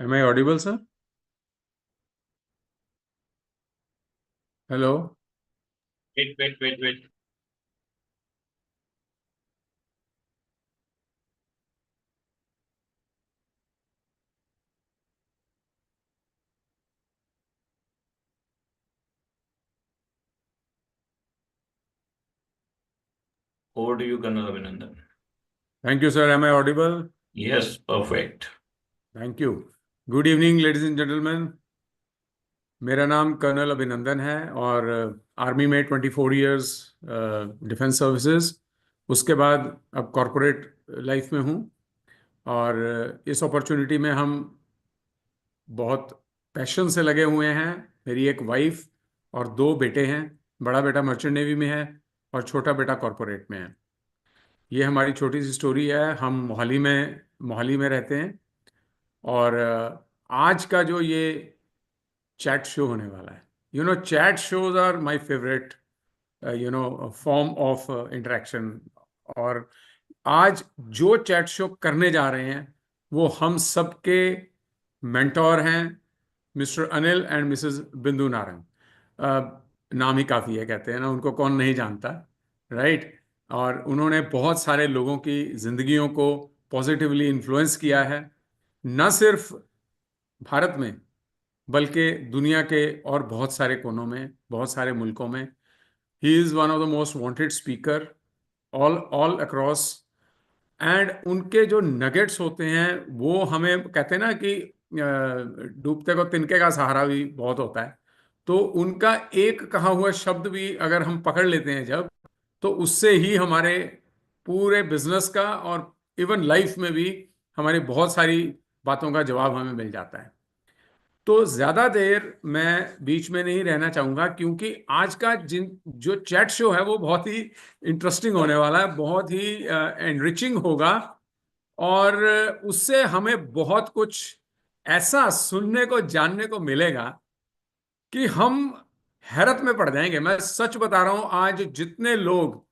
Am I audible, sir? Hello. Wait. Over to you, Colonel Abhinandan. Thank you, sir. Am I audible? Yes, perfect. Thank you. Good evening, ladies and gentlemen. मेरा नाम colonel अभिनंदन है और army में 24 years defence services, उसके बाद अब corporate life में हूँ। और इस अपॉर्चुनिटी में हम बहुत पैशन से लगे हुए हैं। मेरी एक वाइफ और दो बेटे हैं। बड़ा बेटा मर्चेंट नेवी में है और छोटा बेटा कॉरपोरेट में है। ये हमारी छोटी सी स्टोरी है। हम मोहाली में रहते हैं। और आज का जो ये चैट शो होने वाला है, chat shows are my favourite form of interaction. और आज जो चैट शो करने जा रहे हैं वो हम सबके मेंटोर हैं, mister Anil and missus Bindu Narang. नाम ही काफ़ी है, कहते हैं ना, उनको कौन नहीं जानता, राइट। और उन्होंने बहुत सारे लोगों की ज़िंदगियों को पॉजिटिवली इन्फ्लुएंस किया है, न सिर्फ भारत में बल्कि दुनिया के और बहुत सारे कोनों में, बहुत सारे मुल्कों में। He is one of the most wanted speaker all all across. And उनके जो नगेट्स होते हैं वो हमें, कहते हैं ना कि डूबते को तिनके का सहारा भी बहुत होता है। तो उनका एक कहा हुआ शब्द भी अगर हम पकड़ लेते हैं जब, तो उससे ही हमारे पूरे बिजनेस का और इवन लाइफ में भी हमारी बहुत सारी बातों का जवाब हमें मिल जाता है। तो ज्यादा देर मैं बीच में नहीं रहना चाहूंगा, क्योंकि आज का जिन जो चैट शो है वो बहुत ही इंटरेस्टिंग होने वाला है, बहुत ही एनरिचिंग होगा। और उससे हमें बहुत कुछ ऐसा सुनने को जानने को मिलेगा कि हम हैरत में पड़ जाएंगे। मैं सच बता रहा हूं, आज जितने लोग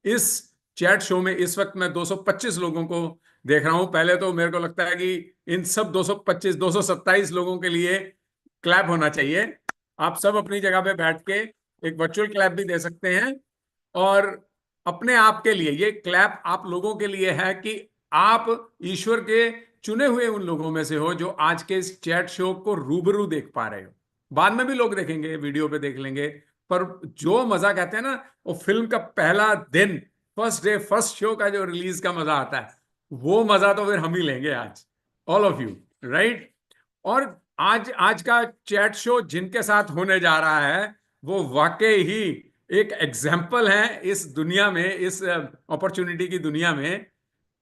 इस चैट शो में, इस वक्त मैं 225 लोगों को देख रहा हूं। पहले तो मेरे को लगता है कि इन सब 225 227 लोगों के लिए क्लैप होना चाहिए। आप सब अपनी जगह पे बैठ के एक वर्चुअल क्लैप भी दे सकते हैं। और अपने आप के लिए ये क्लैप आप लोगों के लिए है कि आप ईश्वर के चुने हुए उन लोगों में से हो जो आज के इस चैट शो को रूबरू देख पा रहे हो। बाद में भी लोग देखेंगे, वीडियो पे देख लेंगे, पर जो मजा, कहते हैं ना, वो फिल्म का पहला दिन, फर्स्ट डे फर्स्ट शो का जो रिलीज का मजा आता है, वो मजा तो फिर हम ही लेंगे आज, ऑल ऑफ यू, राइट। और आज आज का चैट शो जिनके साथ होने जा रहा है वो वाकई ही एक एग्जाम्पल है इस दुनिया में, इस अपॉर्चुनिटी की दुनिया में,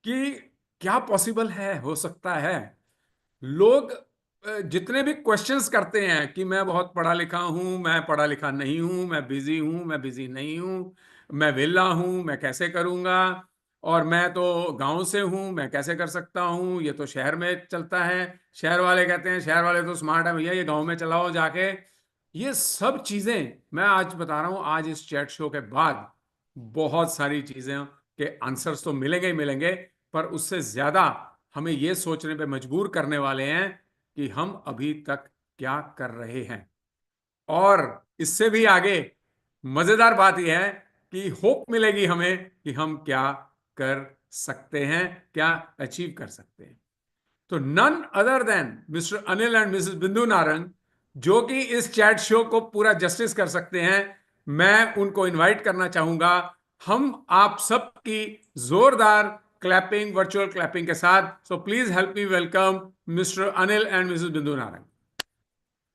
कि क्या पॉसिबल है, हो सकता है। लोग जितने भी क्वेश्चंस करते हैं कि मैं बहुत पढ़ा लिखा हूं, मैं पढ़ा लिखा नहीं हूं, मैं बिजी हूं, मैं बिजी नहीं हूं, मैं विला हूं, मैं कैसे करूंगा, और मैं तो गांव से हूं, मैं कैसे कर सकता हूं, ये तो शहर में चलता है, शहर वाले कहते हैं, शहर वाले तो स्मार्ट है भैया, ये गांव में चलाओ जाके। ये सब चीजें मैं आज बता रहा हूं, आज इस चैट शो के बाद बहुत सारी चीजें के आंसर्स तो मिलेंगे ही मिलेंगे, पर उससे ज्यादा हमें ये सोचने पे मजबूर करने वाले हैं कि हम अभी तक क्या कर रहे हैं। और इससे भी आगे मजेदार बात यह है कि होप मिलेगी हमें कि हम क्या कर सकते हैं, क्या अचीव कर सकते हैं। तो none other than mister Anil and missus Bindu Narang, जो कि इस चैट शो को पूरा जस्टिस कर सकते हैं, मैं उनको इनवाइट करना चाहूंगा। हम आप सबकी जोरदार क्लैपिंग, वर्चुअल क्लैपिंग के साथ। So please help me welcome mister Anil and missus Bindu Narang.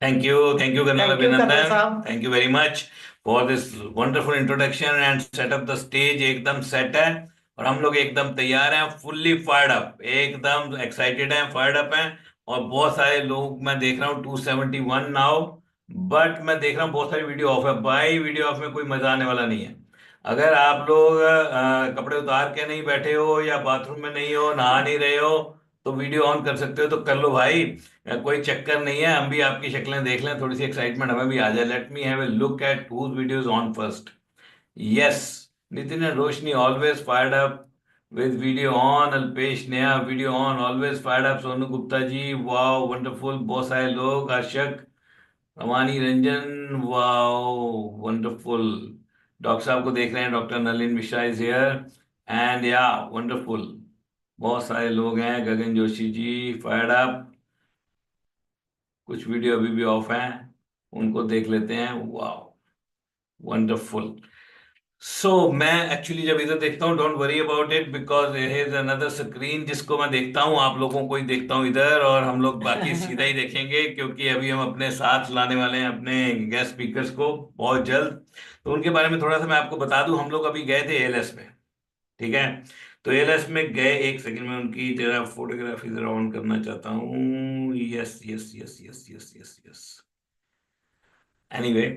Thank you, Colonel thank you colonel Abhinandan. साहब। Thank you very much for this wonderful introduction and set up the stage. एकदम set है और हम लोग एकदम तैयार हैं, फुल्ली फायर्ड अप, एकदम एक्साइटेड हैं, फायर्ड अप हैं। और बहुत सारे लोग मैं देख रहा हूँ, 271 नाउ, बट मैं देख रहा हूँ बहुत सारी वीडियो ऑफ है। भाई वीडियो ऑफ में कोई मजा आने वाला नहीं है। अगर आप लोग कपड़े उतार के नहीं बैठे हो या बाथरूम में नहीं हो, नहा नहीं रहे हो, तो वीडियो ऑन कर सकते हो, तो कर लो भाई। कोई चक्कर नहीं है, हम भी आपकी शक्लें देख लें, थोड़ी सी एक्साइटमेंट हमें भी आ जाए। Let me have a look at whose videos on first. Yes, Nitin and Roshni always fired up, with video on, Alpesh Neha video on, always fired up, Sonu Gupta ji, wow, wonderful, बहुत सारे लोग, अर्शक, रवानी Ranjan, wow, wonderful, doctor साहब को देख रहे हैं, doctor Nalin Mishra is here, and या wonderful, बहुत सारे लोग हैं, गगन जोशी जी फायर्ड अप, कुछ वीडियो अभी भी ऑफ हैं, उनको देख लेते हैं, वाओ, वंडरफुल। सो मैं एक्चुअली जब इधर देखता हूँ, don't worry about it, because is another screen जिसको मैं देखता हूँ, आप लोगों को ही देखता हूँ इधर, और हम लोग बाकी सीधा ही देखेंगे, क्योंकि अभी हम अपने साथ लाने वाले हैं अपने गेस्ट स्पीकर्स को बहुत जल्द। तो उनके बारे में थोड़ा सा मैं आपको बता दूं, हम लोग अभी गए थे एएलएस में, ठीक है। तो एएलएस में गए, एक सेकंड में उनकी जरा फोटोग्राफी जरा ऑन करना चाहता हूँ, yes yes yes yes yes yes yes, anyway,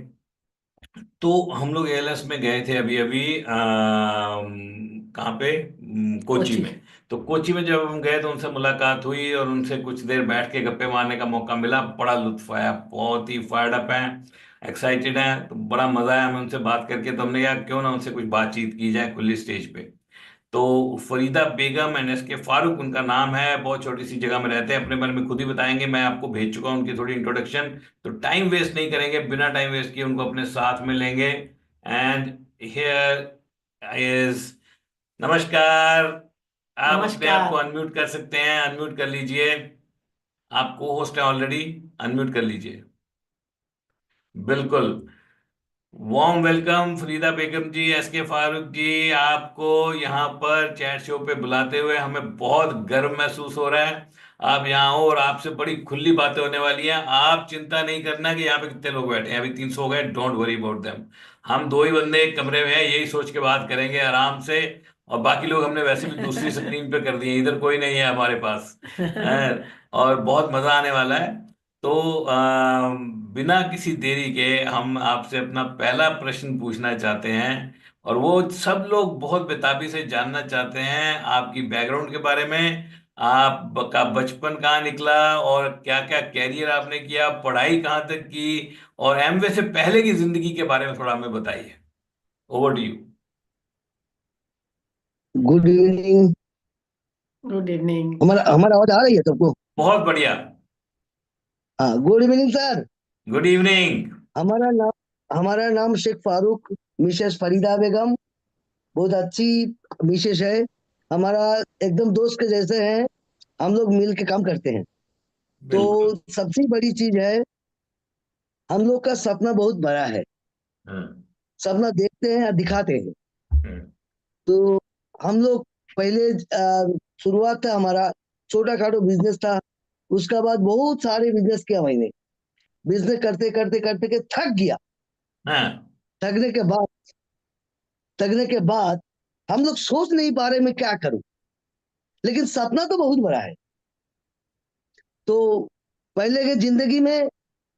तो हम लोग एएलएस में गए थे अभी अभी, कहाँ पे, कोची कोची। में। तो कोची में जब हम गए तो उनसे मुलाकात हुई और उनसे कुछ देर बैठ के गप्पे मारने का मौका मिला, बड़ा लुत्फ आया, बहुत ही फायर्ड अप हैं, एक्साइटेड हैं, तो बड़ा मजा आया हमें उनसे बात करके। तो हमने कहा क्यों ना उनसे कुछ बातचीत की जाए खुली स्टेज पे। तो फरीदा बेगम एंड एस के फारूक उनका नाम है, बहुत छोटी सी जगह में रहते हैं, अपने बारे में खुद ही बताएंगे, मैं आपको भेज चुका हूं उनकी थोड़ी इंट्रोडक्शन। तो टाइम वेस्ट नहीं करेंगे, बिना टाइम वेस्ट किए उनको अपने साथ में लेंगे। एंड हियर इज, नमस्कार, आप अपने आप को नमस्कार। अनम्यूट कर सकते हैं, अनम्यूट कर लीजिए, आप को होस्ट हैं ऑलरेडी, अनम्यूट कर लीजिए, बिल्कुल। वार्म वेलकम फरीदा बेगम जी, एस के फारूक जी, आपको यहाँ पर चैट शो पे बुलाते हुए हमें बहुत गर्व महसूस हो रहा है। आप यहाँ हो और आपसे बड़ी खुली बातें होने वाली हैं, आप चिंता नहीं करना कि यहाँ पे कितने लोग बैठे हैं, अभी 300 हो गए, डोंट वरी अबाउट देम। हम दो ही बंदे एक कमरे में हैं, यही सोच के बात करेंगे आराम से, और बाकी लोग हमने वैसे भी दूसरी स्क्रीन पे कर दिए, इधर कोई नहीं है हमारे पास, और बहुत मजा आने वाला है। तो बिना किसी देरी के हम आपसे अपना पहला प्रश्न पूछना चाहते हैं, और वो सब लोग बहुत बेताबी से जानना चाहते हैं आपकी बैकग्राउंड के बारे में, आपका बचपन कहाँ निकला, और क्या क्या कैरियर आपने किया, पढ़ाई कहाँ तक की, और एमवे से पहले की जिंदगी के बारे में थोड़ा हमें बताइए। Over to you. Good evening. Good evening. हमारा हमारा आवाज आ रही है सबको? बहुत बढ़िया। हाँ, good evening sir. Good evening. हमारा नाम शेख फारूक, मिसेस फरीदा बेगम, बहुत अच्छी मिसेस है। हमारा एकदम दोस्त के जैसे हैं, हम लोग मिल के काम करते हैं। तो बिल्कुल। सबसे बड़ी चीज है, हम लोग का सपना बहुत बड़ा है। हम्म। सपना देखते हैं और दिखाते हैं। हम्म। तो हम लोग पहले शुरुआत था हमारा, छोटा खाटो बिजनेस था। उसका बाद बहुत सारे बिजनेस किया मैंने। बिजनेस करते करते करते के थक गया। हाँ। थकने के बाद थकने के बाद हम लोग सोच नहीं पा रहे मैं क्या करूं, लेकिन सपना तो बहुत बड़ा है। तो पहले के जिंदगी में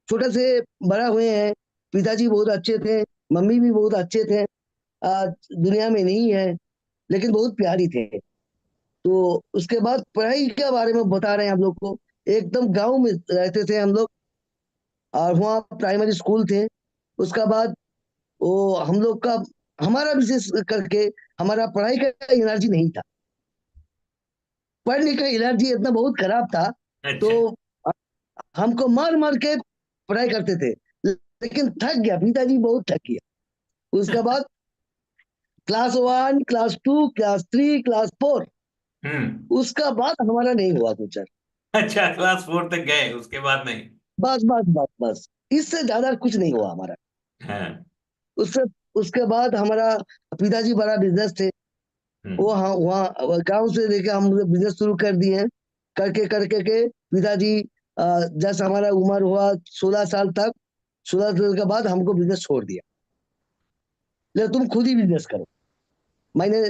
छोटे से बड़ा हुए हैं। पिताजी बहुत अच्छे थे, मम्मी भी बहुत अच्छे थे। दुनिया में नहीं है, लेकिन बहुत प्यारी थे। तो उसके बाद पढ़ाई के बारे में बता रहे हैं हम लोग को। एकदम गांव में रहते थे हम लोग, और वहाँ प्राइमरी स्कूल थे। उसका बाद वो हम लोग का, हमारा विशेष करके हमारा पढ़ाई का एनर्जी नहीं था। पढ़ने का एनर्जी इतना बहुत खराब था। तो अच्छा। हमको मार मार के पढ़ाई करते थे, लेकिन थक गया, पिताजी बहुत थक गया। उसके बाद क्लास 1, क्लास 2, क्लास 3, क्लास 4, हम्म। उसका बाद हमारा नहीं हुआ कुछ। अच्छा, क्लास 4 तक गए, उसके बाद नहीं। बस बस बस बस, इससे ज्यादा कुछ नहीं हुआ हमारा। हाँ। उससे उसके बाद हमारा पिताजी बड़ा बिजनेस थे। वो हम्म। हाँ, वहाँ गांव से लेके हम बिजनेस शुरू कर दिए। करके करके के पिताजी, जैसे हमारा उम्र हुआ 16 साल तक, 16 साल के बाद हमको बिजनेस छोड़ दिया। ले तुम खुद ही बिजनेस करो। मैंने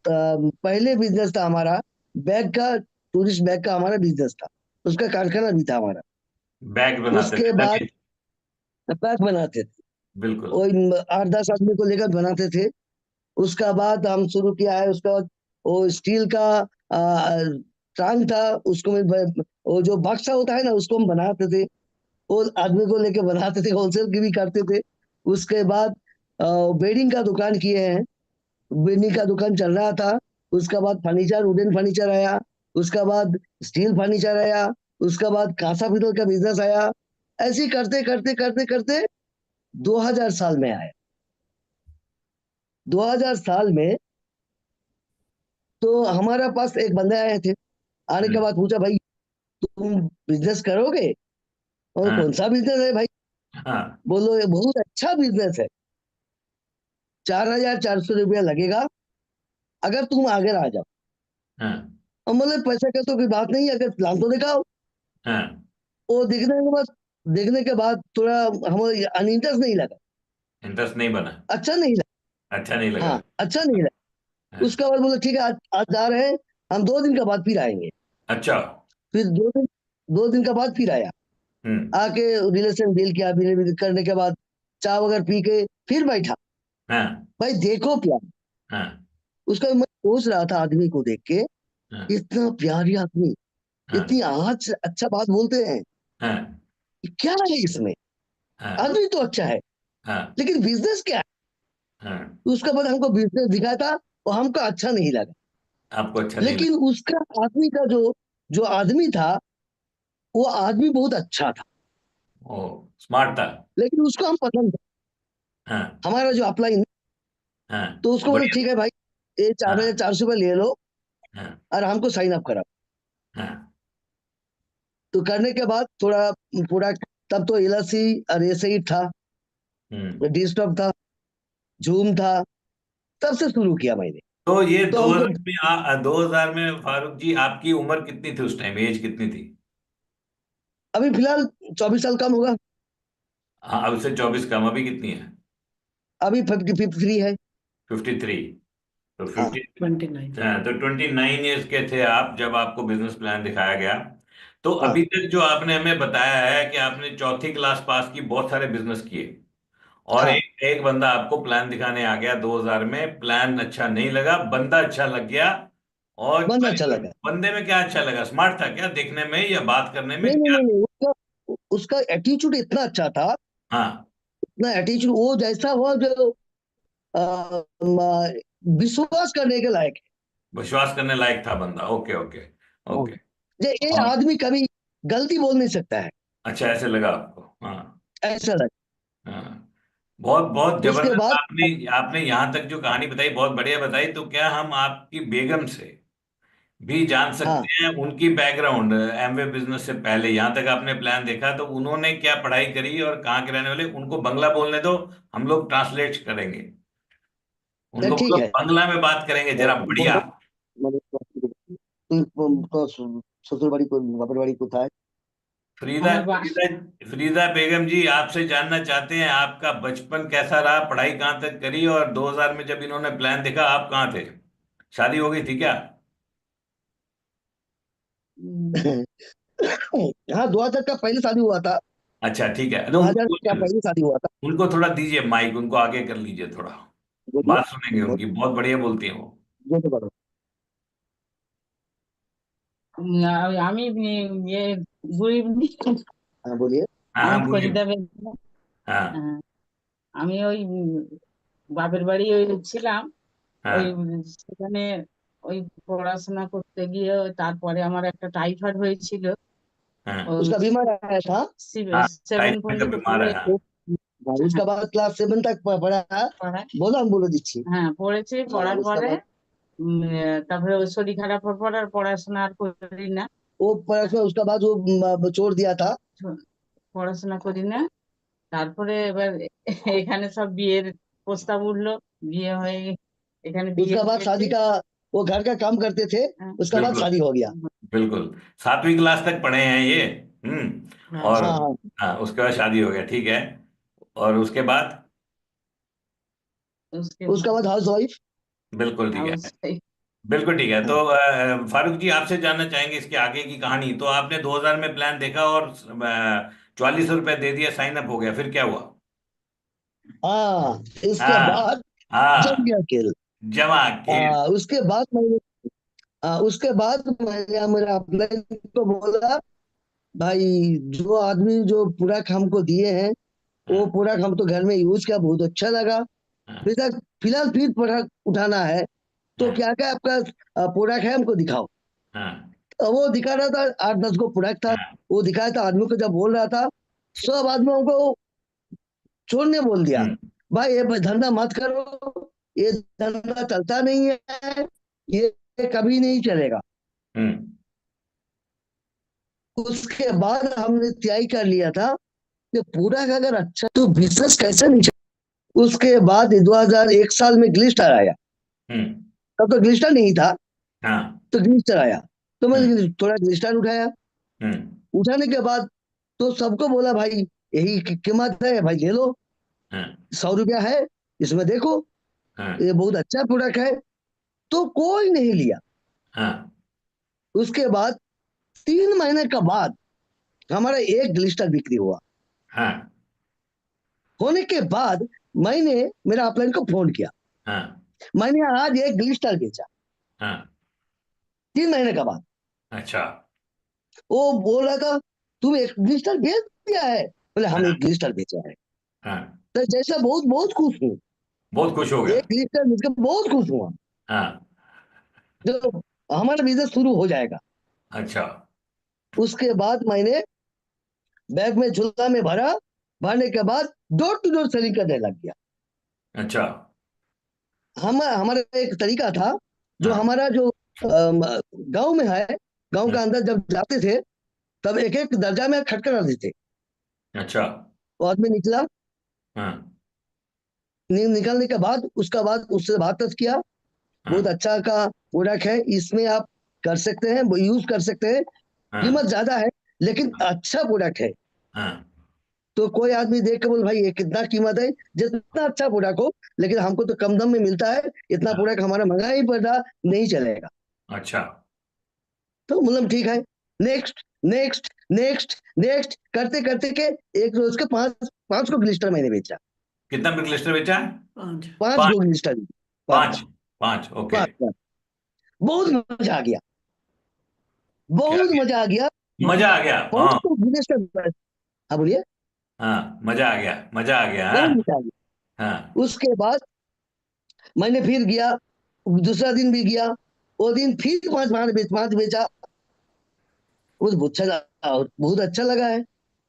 पहले बिजनेस था हमारा बैग का, टूरिस्ट बैग का हमारा बिजनेस था। उसका कारखाना भी था हमारा। बैग बनाते उसके थे बाद लगेज। बैग बनाते थे, बिल्कुल। वो 8-10 आदमी को लेकर बनाते थे। उसका बाद हम शुरू किया है। उसका बाद वो स्टील का ट्रांक था, उसको वो जो बक्सा होता है ना, उसको हम बनाते थे। वो आदमी को लेके बनाते थे, होलसेल की भी करते थे। उसके बाद बेडिंग का दुकान किए हैं। बेडिंग का दुकान चल रहा था। उसका बाद फर्नीचर, वुडन फर्नीचर आया, उसका बाद स्टील फर्नीचर आया, उसका बाद कांसा पीतल का बिजनेस आया। ऐसे ही करते करते करते करते 2000 साल में आया। 2000 साल में तो हमारा पास एक बंदे आए थे। आने के बाद पूछा, भाई तुम बिजनेस करोगे? और हाँ कौन सा बिजनेस है भाई? हाँ बोलो ये बहुत अच्छा बिजनेस है, 4400 रुपया लगेगा अगर तुम आगे आ जाओ। हाँ और बोले पैसा का तो कोई बात नहीं, अगर प्लान तो दिखाओ। हाँ। वो देखने के बाद थोड़ा हमें अनइंटरेस्ट नहीं लगा, इंटरेस्ट नहीं बना। अच्छा नहीं लगा। अच्छा नहीं लगा। हाँ, अच्छा नहीं लगा। हाँ, उसके बाद बोले ठीक है, आज जा रहे हैं, हम 2 दिन के बाद फिर आएंगे। अच्छा। फिर 2 दिन के बाद फिर आया। हम्म। आके रिलेशन बिल किया, बिल करने के बाद चाय वगैरह पी के फिर बैठा। हाँ भाई देखो प्यार, हाँ उसका मैं सोच रहा था आदमी को देख के, हाँ इतना प्यारी आदमी, हाँ इतनी आज अच्छा बात बोलते हैं, हाँ क्या है इसमें? हाँ आदमी तो अच्छा है, हाँ लेकिन बिजनेस क्या है? हाँ। तो उसके बाद हमको बिजनेस दिखा था, और हमको अच्छा नहीं लगा। आपको अच्छा नहीं लेकिन उसका आदमी का जो जो आदमी था, वो आदमी बहुत अच्छा था, लगा। ओ, स्मार्ट था। लेकिन उसको हम पसंद था, हाँ हमारा जो अपलाइन। हाँ। तो उसको बोले बढ़िया। ठीक है भाई, ये हाँ 4400 रुपये ले लो हाँ और हमको साइन अप कराओ। हाँ तो करने के बाद थोड़ा पूरा, तब तो एलआईसी और ऐसे ही था, डिस्टॉप था, जूम था, तब से शुरू किया मैंने। तो ये तो हमको 2000 में 2000 में फारूक जी आपकी उम्र कितनी थी? उस टाइम एज कितनी थी? अभी फिलहाल 24 साल कम होगा। हाँ, अब से 24 कम, अभी कितनी है? अभी 53 है। 53। तो हाँ 50। 29। हाँ, तो 29 ईयर्स के थे आप जब आपको बिजनेस प्लान दिखाया गया। तो हाँ। अभी तक जो आपने हमें बताया है कि आपने चौथी क्लास पास की, बहुत सारे बिजनेस किए, और हाँ, एक एक बंदा आपको प्लान दिखाने आ गया 2000 में, प्लान अच्छा नहीं लगा, बंदा अच्छा लग गया। और बंदा अच्छा लगा। बंदे में क्या अच्छा लगा? स्मार्ट था क्या देखने में, या बात करने में नहीं नहीं क्या? नहीं नहीं, उसका उसका एटीट्यूड इतना अच्छा था, हाँ। इतना एटीट्यूड, वो जैसा हुआ जो विश्वास करने के लायक विश्वास करने लायक था बंदा। Okay okay. है। ओके। जे ये और आदमी कभी गलती बोल नहीं सकता है, अच्छा, ऐसे लगा आपको? हाँ ऐसा लगा। हाँ। बहुत बहुत उसके जबरदस्त। बाद आपने आपने यहाँ तक जो कहानी बताई बहुत बढ़िया बताई। तो क्या हम आपकी बेगम से भी जान हाँ, सकते हैं उनकी बैकग्राउंड, एमवे बिजनेस से पहले यहाँ तक आपने प्लान देखा तो उन्होंने क्या पढ़ाई करी और कहाँ के रहने वाले? उनको बंगला बोलने दो, हम लोग ट्रांसलेट करेंगे। उनको ठीक बोलो है। बंगला में बात करेंगे जरा बढ़िया। तो ससुर बाड़ी को, बापर बाड़ी कोথায়? फरीदा আমার বা फरीदा फरीदा बेगम जी, आपसे जानना चाहते हैं आपका बचपन कैसा रहा, पढ़ाई कहाँ तक करी, और 2000 में जब इन्होंने प्लान देखा आप कहाँ थे? शादी हो गई थी क्या? हाँ, 2000 का पहले शादी हुआ था। अच्छा ठीक है, तो 2000 का उनको पहले शादी हुआ था। उनको थोड़ा दीजिए माइक, उनको आगे कर लीजिए थोड़ा, बोलिए। बात सुनेंगे उनकी, बहुत बढ़िया बोलती हैं वो। जो तो करो। আমি ইয়ে গুড ইভিনিং। हाँ बोलिए। हाँ আমি हाँ बोलिए। ফরিদা বেগম। हाँ হ্যাঁ, আমি ওই বাপের বাড়ি ওই ছিলাম। ওই हाँ সেখানে ওই পড়াশোনা করতে গিয়ে তারপরে আমার একটা টাইফয়েড হয়েছিল। हाँ ওই उसका बीमार आया था। हाँ। 7 टाइफाइड का পর্যন্ত बीमार পড়ে है, हाँ। उसका बाद क्लास 7 तक पढ़ा। পড়ায়। बोलो, हम बोले दीजिए। হ্যাঁ পড়েছি, পড়ার उसका পরে बाद তারপরে ওই শরীর খারাপ হওয়ার পর আর পড়াশোনা আর করি না। वो पढ़ाशोना, उसका बाद वो छोड़ दिया था। পড়াশোনা করি না। তারপরে এবার এখানে সব বিয়ের প্রস্তাব উঠলো, বিয়ে হয়ে এখানে বিয়ে उसका बाद হয়েছে। शादी का, वो घर का काम करते थे। হ্যাঁ, उसका बाद बिल्कुल शादी हो गया। बिल्कुल। 7वीं क्लास तक पढ़े हैं ये। হ্যাঁ, और हाँ हाँ। हाँ, उसके बाद शादी हो गया, ठीक है। और उसके बाद? उसके उसका बाद हाउस वाइफ। बिल्कुल ठीक है। House wife. बिल्कुल ठीक है। तो हाँ फारूक जी आपसे जानना चाहेंगे इसके आगे की कहानी। तो आपने 2000 में प्लान देखा और 4400 रुपये दे दिया, साइन अप हो गया, फिर क्या हुआ? हाँ, इसके हाँ बाद जम हाँ। गया खेल। जमा खेल। उसके बाद मैंने मेरा अपलाइन को बोला, भाई जो आदमी जो पूरा काम को दिए हैं, वो हाँ पूरा काम तो घर में यूज किया, बहुत अच्छा लगा। हाँ फिलहाल फिलहाल फिर प्रोडक्ट उठाना है, तो हाँ। क्या क्या आपका प्रोडक्ट है, हमको दिखाओ। हाँ। तो वो दिखा रहा था, 8-10 को प्रोडक्ट था, हाँ। वो दिखाया था। आदमी को जब बोल रहा था, सब आदमियों को छोड़ने बोल दिया, भाई ये धंधा मत करो, ये धंधा चलता नहीं है, ये कभी नहीं चलेगा। हम्म। उसके बाद हमने तय कर लिया था कि पूरा का अगर अच्छा तो बिजनेस कैसे नहीं चलेगा। उसके बाद 2001 साल में ग्लिस्टर आया। हम्म। तब तो ग्लिस्टर नहीं था, हाँ। तो ग्लिस्टर आया, तो हम्म। मैंने थोड़ा ग्लिस्टर उठाया। हम्म। उठाने के बाद तो सबको बोला, भाई यही कीमत है, भाई ले लो, हाँ। 100 रुपया है, इसमें देखो, हाँ। ये बहुत अच्छा प्रोडक्ट है। तो कोई नहीं लिया। हाँ। उसके बाद 3 महीने के बाद हमारा एक ग्लिस्टर बिक्री हुआ। हाँ। होने के बाद मैंने मेरा अपलाइन को फोन किया, हाँ। मैंने आज एक ग्लिस्टर बेचा, हाँ। 3 महीने के बाद। अच्छा। वो बोल रहा था, तुम एक ग्लिस्टर बेच दिया है? बोले हम हाँ। एक ग्लिस्टर बेचा है। हाँ। तो जैसा बहुत बहुत खुश हूँ, बहुत खुश हो गया। एक ग्लिस्टर बेचकर बहुत खुश हुआ। हाँ। जो हमारा बिजनेस शुरू हो जाएगा। अच्छा। उसके बाद मैंने बैग में झोला में भरा, भरने के बाद डोर टू डोर सेलिंग करने लग गया। अच्छा। हमारा एक तरीका था, जो हाँ। हमारा जो गांव में है, गांव का अंदर जब जाते थे, तब एक एक दर्जा में खटखटा देते। अच्छा। वो आदमी निकला, हाँ। निकलने के बाद उसका बाद उससे बात किया, बहुत हाँ। अच्छा का प्रोडक्ट है, इसमें आप कर सकते हैं, यूज कर सकते हैं, हाँ। कीमत ज्यादा है लेकिन अच्छा प्रोडक्ट है। हाँ। तो कोई आदमी देख के बोल, भाई ये कितना कीमत है, जितना अच्छा प्रोडक्ट हो, लेकिन हमको तो कम दाम में मिलता है, इतना हाँ। प्रोडक्ट हमारा महंगा ही पड़ रहा, नहीं चलेगा। अच्छा। तो मतलब ठीक है, नेक्स्ट नेक्स्ट नेक्स्ट नेक्स्ट करते करते के एक रोज के 5 को ग्लिस्टर मैंने बेचा। कितना बिग लिस्टर बेचा? 5 पांच। गो ग्लिस्टर, पांच। 5 पांच, ओके। 5 बहुत मजा आ गया, क्या? बहुत मजा आ गया। मजा आ गया, 5 हाँ। को ग्लिस्टर, हाँ बोलिए। हाँ, मजा आ गया, मजा आ गया, हाँ। बहुत मजा आ गया। हाँ। उसके बाद मैंने फिर गया, दूसरा दिन भी गया, वो दिन फिर 5 बेचा। वो बहुत अच्छा लगा है।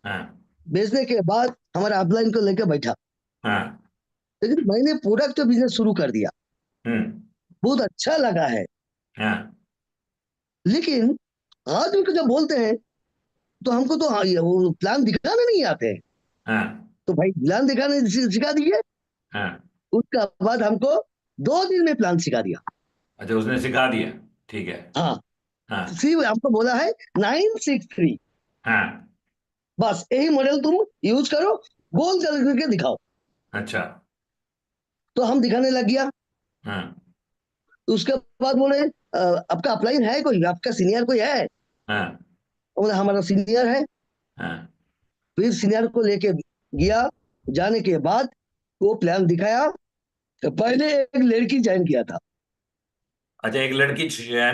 हाँ। बेचने के बाद हमारा अपलाइन को लेकर बैठा, हाँ। लेकिन मैंने प्रोडक्ट तो बिजनेस शुरू कर दिया, हम्म। बहुत अच्छा लगा है। हाँ। लेकिन आदमी को जब बोलते हैं, तो हमको तो हाँ, ये वो प्लान दिखाने नहीं आते हैं। हाँ। तो भाई प्लान दिखाने सिखा दिए। हाँ। उसका बाद हमको 2 दिन में प्लान सिखा दिया। अच्छा, उसने सिखा दिया। ठीक है। हाँ, हाँ। सिर्फ हमको बोला है 963, हाँ। बस यही मॉडल तुम यूज करो, गोल चल करके दिखाओ। अच्छा। तो हम दिखाने लग गया। हाँ। तो उसके बाद बोले, आपका अपलाइन है कोई, आपका सीनियर कोई है? हाँ। बोले हमारा सीनियर है। हाँ। फिर सीनियर को लेके गया, जाने के बाद वो प्लान दिखाया। तो पहले एक लड़की ज्वाइन किया था, अच्छा, एक लड़की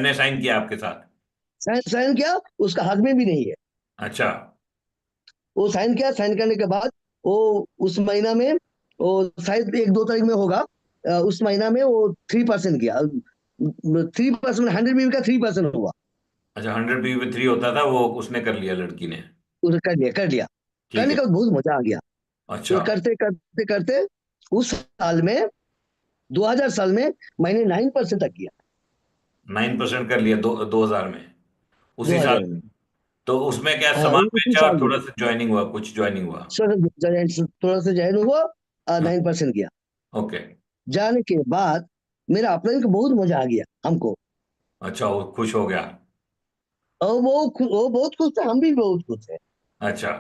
ने साइन किया आपके साथ? साइन साइन किया, उसका हाथ में भी नहीं है। अच्छा। वो साइन किया, साइन करने के बाद वो उस महीना में, वो शायद 1-2 तारीख में होगा, उस महीना में वो 3% किया, 3%, 100 बीबी का 3% हुआ। अच्छा, 100 PV 3 होता था वो, उसने कर लिया लड़की ने? उसने कर लिया, कर लिया। ठीक करने है। का बहुत मजा आ गया। अच्छा। फिर करते करते करते उस साल में, 2000 साल में मैंने 9% तक किया। 9% कर लिया 2000 में, उसी साल 2000 में? में, तो उसमें क्या हाँ, सामान उसी बेचा और साल में थोड़ा सा ज्वाइनिंग हुआ, कुछ ज्वाइनिंग हुआ? थोड़ा सा ज्वाइन हुआ, हाँ। 9% किया। ओके। जाने के बाद मेरा अपलाइन को बहुत मजा आ गया हमको, अच्छा, वो खुश हो गया? और वो बहुत खुश थे, हम भी बहुत खुश थे। अच्छा।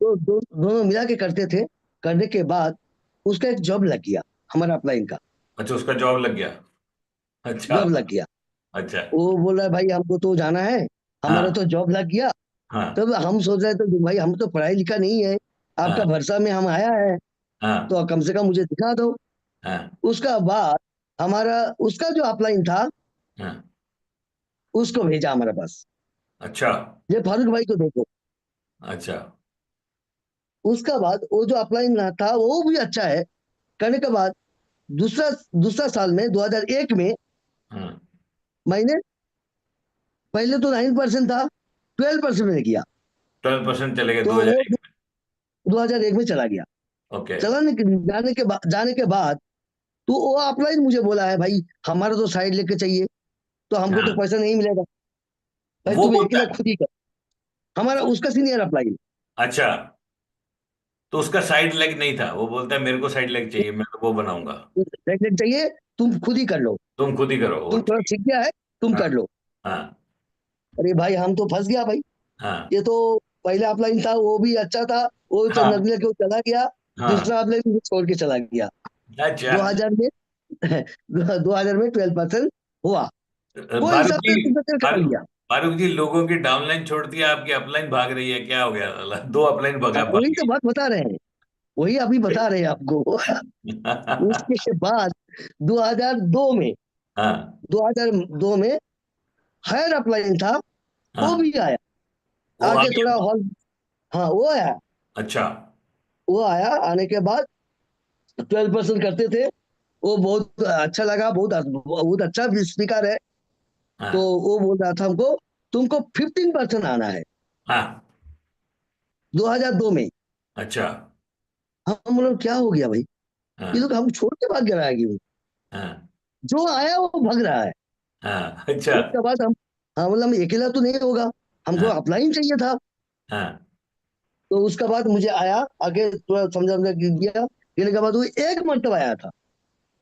तो दोनों मिला के करते थे। करने के बाद उसका एक जॉब लग गया, हमारा अपलाइन का अच्छा, उसका जॉब लग गया? अच्छा। जॉब लग गया। अच्छा। वो बोल रहा है, भाई हमको तो जाना है, हमारा तो हाँ। जॉब लग गया। हाँ। तब हम सोच रहे थे कि भाई हम तो पढ़ाई लिखा नहीं है, आपका हाँ। भरोसा में हम आया है, हाँ। तो कम से कम मुझे दिखा दो। हाँ। उसका बाद हमारा उसका जो अपलाइन था, हाँ। उसको भेजा हमारे पास, अच्छा। ये फारूक भाई को देखो। अच्छा। उसका बाद वो जो अपलाइन था वो भी अच्छा है। करने के बाद दूसरा दूसरा साल में 2001 में मैंने पहले तो 9% था, 12% में किया, 12% चले गए तो 2001 में। 2001 में चला गया। ओके। जाने के बाद तो वो अपलाइन मुझे बोला है, भाई हमारा तो साइड लेके चाहिए, तो हमको तो हाँ, पैसा नहीं मिलेगा, भाई वो तुम बोलता अकेला है। खुद ही कर। हमारा उसका सीनियर अपलाइन अच्छा, तो उसका साइड लेग नहीं था, वो बोलता है मेरे को साइड लेग चाहिए, मैं तो वो बनाऊंगा। साइड लेके चाहिए, तुम खुद ही कर लो, तुम खुद ही करो वो, तुम थोड़ा ठीक। सीख गया है, तुम हाँ। कर लो। हाँ। अरे भाई हम तो फंस गया भाई, हाँ। ये तो पहला अपलाइन था, वो भी अच्छा था, वो तो हाँ। नगले को चला गया, हाँ। दूसरा अपलाइन मुझे छोड़ के चला गया। अच्छा। 2000 में 2000 में 12% हुआ, वो फारूक हिसाब जी, से तुमने कर फारूक लिया। फारूक जी, लोगों की डाउनलाइन छोड़ दिया, आपकी अपलाइन भाग रही है, क्या हो गया साला? दो अपलाइन भाग वही तो गई। बात बता रहे हैं, वही अभी बता रहे हैं आपको। उसके बाद 2002 में हाँ। 2002 में हायर अपलाइन था, वो हाँ, भी आया, वो आ आके थोड़ा गया। हॉल, हाँ वो आया, अच्छा। वो आया, आने के बाद 12% करते थे, वो बहुत अच्छा लगा, बहुत अच्छा स्पीकर है। तो हाँ। वो बोल रहा था हमको, तुमको 15% आना है, हाँ। 2002 में। अच्छा। हम बोले क्या हो गया भाई, ये हाँ। तो हम छोड़ के भाग गया है क्यों, हाँ। जो आया वो भाग रहा है। हाँ। अच्छा। उसके बाद हम बोला, मैं अकेला तो नहीं होगा, हमको हाँ। अपलाइन चाहिए था। हाँ। तो उसके बाद मुझे आया, आगे थोड़ा समझा गया, गिरने के बाद वो एक मरतबा आया था,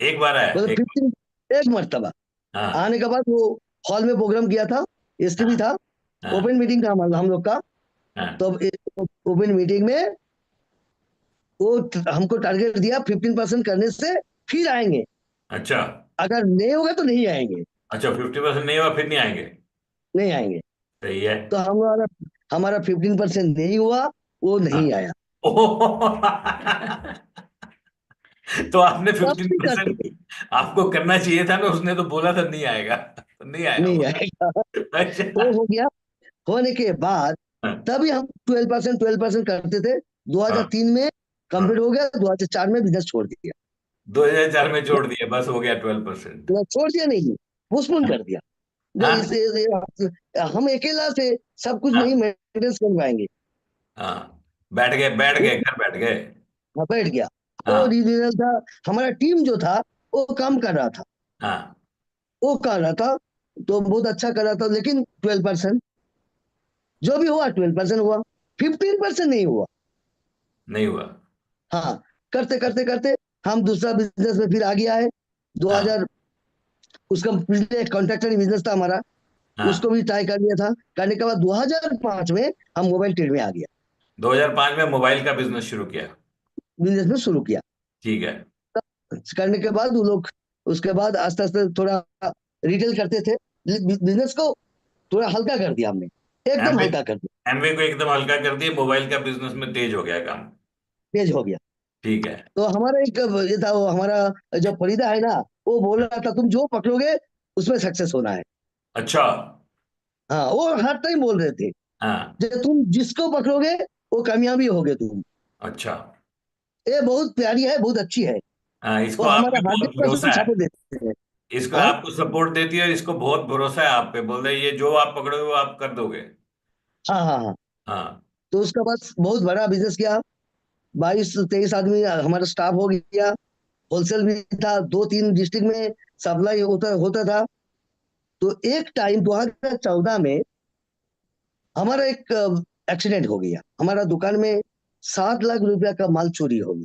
एक बार आया, मतलब एक। 15, एक मरतबा हाँ। आने के बाद वो हॉल में प्रोग्राम किया था, एसटीवी हाँ। था, हाँ। ओपन मीटिंग था हम लोग का। हाँ। तो ओपन मीटिंग में वो हमको टारगेट दिया, 15% करने से फिर आएंगे, अच्छा। अगर नहीं होगा तो नहीं आएंगे, अच्छा, 50% नहीं हुआ फिर नहीं आएंगे। नहीं आएंगे। सही है। तो हमारा हमारा 15% नहीं हुआ, वो नहीं हाँ। आया, ओह। तो आपने तब फिफ्टीन फिर करते थे, परसेंट आपको करना चाहिए था ना, उसने तो बोला था नहीं आएगा, तो नहीं आया नहीं वो। आएगा। वो अच्छा। हो गया, होने के बाद हाँ। तभी हम 12% करते थे। हाँ। 2003 में हाँ। कंप्लीट हो गया, 2004 में बिजनेस छोड़ दिया। 2004 में छोड़ दिया, बस हो गया 12%। छोड़ दिया नहीं, पोस्टपोन कर दिया। हाँ। हम अकेला से सब कुछ नहीं हाँ। मेंटेन कर पाएंगे। हाँ, बैठ गए घर बैठ गए। हाँ, बैठ गया, वो हाँ। रीजनल था, हमारा टीम जो था वो काम कर रहा था, हाँ। वो कर रहा था, तो बहुत अच्छा कर रहा था, लेकिन 12%, जो भी हुआ 12% हुआ, 15% नहीं हुआ। नहीं हुआ। हाँ, करते करते करते हम दूसरा बिजनेस में फिर आ गया है। हाँ। 2000, उसका पिछले कॉन्ट्रैक्टर बिजनेस था हमारा, उसको हाँ। भी ट्राई कर लिया था, करने के बाद 2005 में हम मोबाइल ट्रेड में आ गया, 2005 में मोबाइल का बिजनेस शुरू किया। बिजनेस में शुरू किया। ठीक है। करने के बाद वो लोग, उसके बाद आस्ते आस्ते थोड़ा रिटेल करते थे, बिजनेस को थोड़ा हल्का कर दिया हमने, एकदम एमवे हल्का कर दिया, एमवे को एकदम हल्का कर दिया, मोबाइल का बिजनेस में तेज हो गया काम। तेज हो गया। ठीक है। तो हमारा एक ये था, वो हमारा जो फरीदा है ना, वो बोल रहा था तुम जो पकड़ोगे उसमें सक्सेस होना है। अच्छा। हाँ, वो हर टाइम बोल रहे थे, हाँ। जो तुम जिसको पकड़ोगे वो कामयाबी होगे तुम। अच्छा। ये बहुत प्यारी है, बहुत अच्छी है, हाँ, वो इसको आप पे हमारा बहुत 100% भरोसा है। सपोर्ट देते हैं। इसको हाँ आपको सपोर्ट देती है और इसको बहुत भरोसा है आप पे, बोल रहे ये जो आप पकड़ोगे वो आप कर दोगे। हाँ हाँ हाँ। हाँ। तो उसका बाद बहुत बड़ा बिजनेस किया, 22-23 आदमी हमारा स्टाफ हो गया, होलसेल भी था, 2-3 डिस्ट्रिक्ट में सप्लाई होता होता था। तो एक टाइम 2014 में हमारा एक एक्सीडेंट हो गया, हमारा दुकान में 7 लाख रुपया का माल चोरी हो गया।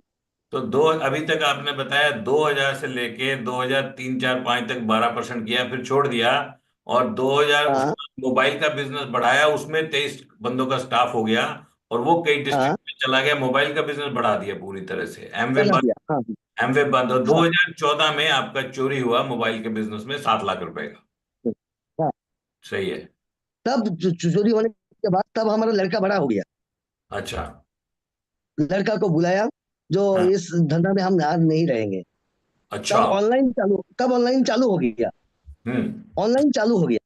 तो दो अभी तक आपने बताया 2000 से लेके 2003 4 5 तक 12% किया, फिर छोड़ दिया। और 2000 हाँ उसके बाद मोबाइल का बिजनेस बढ़ाया, उसमें 23 बंदों का स्टाफ हो गया। और वो कई हाँ, डिस्ट्रिक्ट में चला गया, मोबाइल का बिजनेस बढ़ा दिया पूरी तरह से। एमवे चला बंद। दिया, हाँ एमवे बंद, और हाँ 2014 में आपका चोरी हुआ मोबाइल के बिजनेस में 7 लाख रुपए का। हाँ। सही है। तब चोरी होने के बाद तब हमारा लड़का बड़ा हो गया, अच्छा। लड़का को बुलाया, जो हाँ। इस धंधा में हम आज नहीं रहेंगे। अच्छा। तब ऑनलाइन चालू हो गया, हम्म। ऑनलाइन चालू हो गया,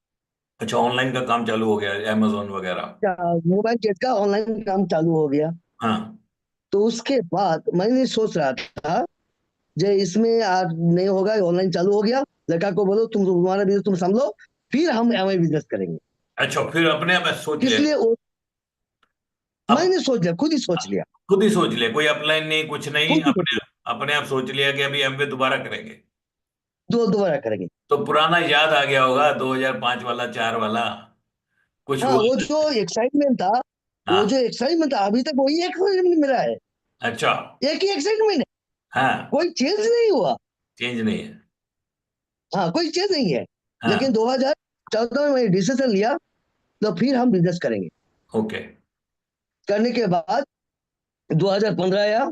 अच्छा, ऑनलाइन का काम चालू हो गया, अमेजोन वगैरह। मोबाइल चैट का ऑनलाइन काम चालू हो गया। हाँ। तो उसके बाद मैंने सोच रहा था, जे इसमें आज नहीं होगा, ऑनलाइन चालू हो गया, लड़का को बोलो तुम्हारा बिजनेस तुम संभलो, फिर हम एमआई बिजनेस करेंगे। अच्छा, फिर अपने आप सोच ले। इसलिए अब मैंने सोच लिया, खुद ही सोच लिया, खुद ही सोच ले, कोई अपलाइन नहीं, कुछ नहीं, खुद ही सोच अपने लिया, अपने आप सोच लिया कि अभी एमवे दोबारा करेंगे। दोबारा करेंगे। तो पुराना याद आ गया होगा, 2005 वाला, 4 वाला, कुछ हाँ, हुआ? वो जो एक्साइटमेंट था, वो जो हाँ। एक्साइटमेंट था, अभी तक वही एक्साइटमेंट मिला है, अच्छा। एक ही एक्साइटमेंट है, हाँ, कोई चेंज नहीं हुआ। चेंज नहीं है। हाँ, कोई चेंज नहीं है। लेकिन हाँ। 2014 में मैंने डिसीजन लिया, तो फिर हम बिजनेस करेंगे। ओके। करने के बाद 2015 आया,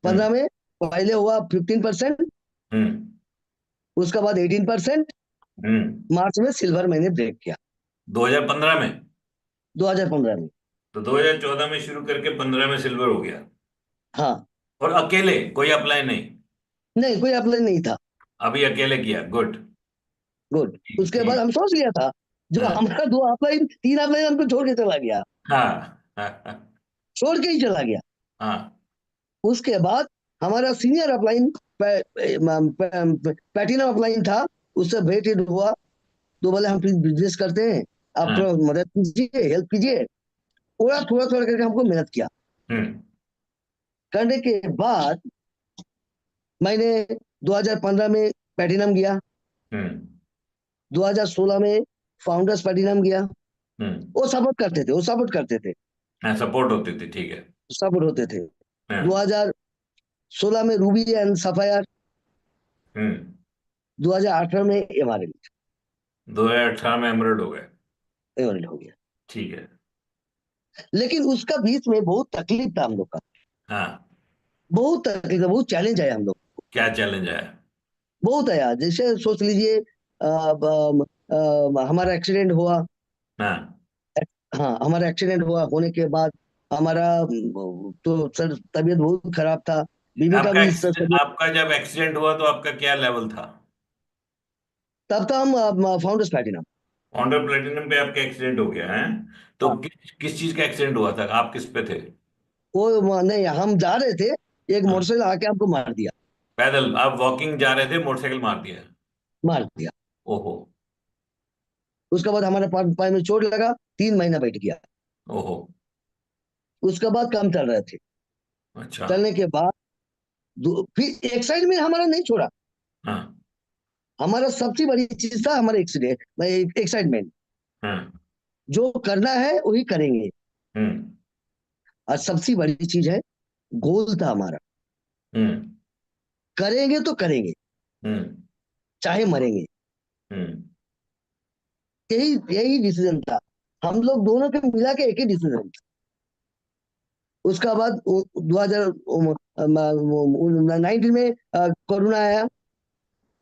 15 हम्म। में पहले हुआ 15%, हम्म। उसके बाद 18%, हम्म। मार्च में सिल्वर मैंने ब्रेक किया, 2015 में? 2015 में। तो 2014 में शुरू करके 15 में सिल्वर हो गया? हाँ, और अकेले, कोई अप्लाई नहीं? नहीं कोई अप्लाई नहीं था। अभी अकेले किया, गुड। गुड। ठीक उसके बाद ठीक। हम सोच लिया था, जो हाँ। हमारा 2 अप्लाई 3 अप्लाई हमको छोड़ के चला गया, हाँ। हाँ। छोड़ के ही चला गया। हाँ। उसके बाद हमारा सीनियर अपलाइन प्लेटिनम अपलाइन था, उससे भेंट हुआ, तो बोले हम फिर बिजनेस करते हैं, आप हाँ। थोड़ा मदद कीजिए, हेल्प कीजिए। थोड़ा थोड़ा थोड़ा करके हमको मेहनत किया। हम्म। करने के बाद मैंने 2015 में प्लेटिनम गया, हम्म। 2016 में फाउंडर्स प्लेटिनम गया। हम्म। वो सपोर्ट करते थे, वो सपोर्ट करते थे, हाँ, सपोर्ट होती थी, ठीक है। सपोर्ट होते थे। हाँ। 2016 में रूबी एंड सफायर, हम्म। 2018 में एमआरएल, 2018 में एमरल्ड हो गए? एमआरएल हो गया। ठीक है। लेकिन उसका बीच में बहुत तकलीफ था हम लोग का, हाँ। बहुत तकलीफ था, बहुत चैलेंज आया हम लोग, क्या चैलेंज आया? बहुत आया। जैसे सोच लीजिए, हमारा एक्सीडेंट हुआ। हाँ। हाँ, हमारा एक्सीडेंट हुआ, होने के बाद हमारा तो सर तबीयत बहुत खराब था, बीवी का भी तबीयत। आपका जब एक्सीडेंट हुआ तो आपका क्या लेवल था? तब तो हम फाउंडर्स प्लैटिनम। ऑनर प्लेटिनम पे आपका एक्सीडेंट हो गया है? तो हाँ, किस चीज का एक्सीडेंट हुआ था, आप किस पे थे? नहीं, हम जा रहे थे, एक हाँ। मोटरसाइकिल आके हमको मार दिया, पैदल आप वॉकिंग जा रहे थे, मोटरसाइकिल मार दिया? मार दिया। ओहो। उसके बाद हमारे पाँव में चोट लगा, 3 महीना बैठ गया। ओहो। उसके बाद काम चल रहे थे, अच्छा। चलने के बाद फिर एक्साइटमेंट हमारा नहीं छोड़ा। हाँ। हमारा सबसे बड़ी चीज था हमारा एक्सीडेंट, एक्साइटमेंट। हाँ। जो करना है वही करेंगे। हम्म। और सबसे बड़ी चीज है, गोल था हमारा, हम्म। करेंगे तो करेंगे, हम्म। चाहे मरेंगे। हम्म। यही यही डिसीजन था, हम लोग दोनों के मिला के एक ही डिसीजन था। उसका बाद 2019 में कोरोना आया,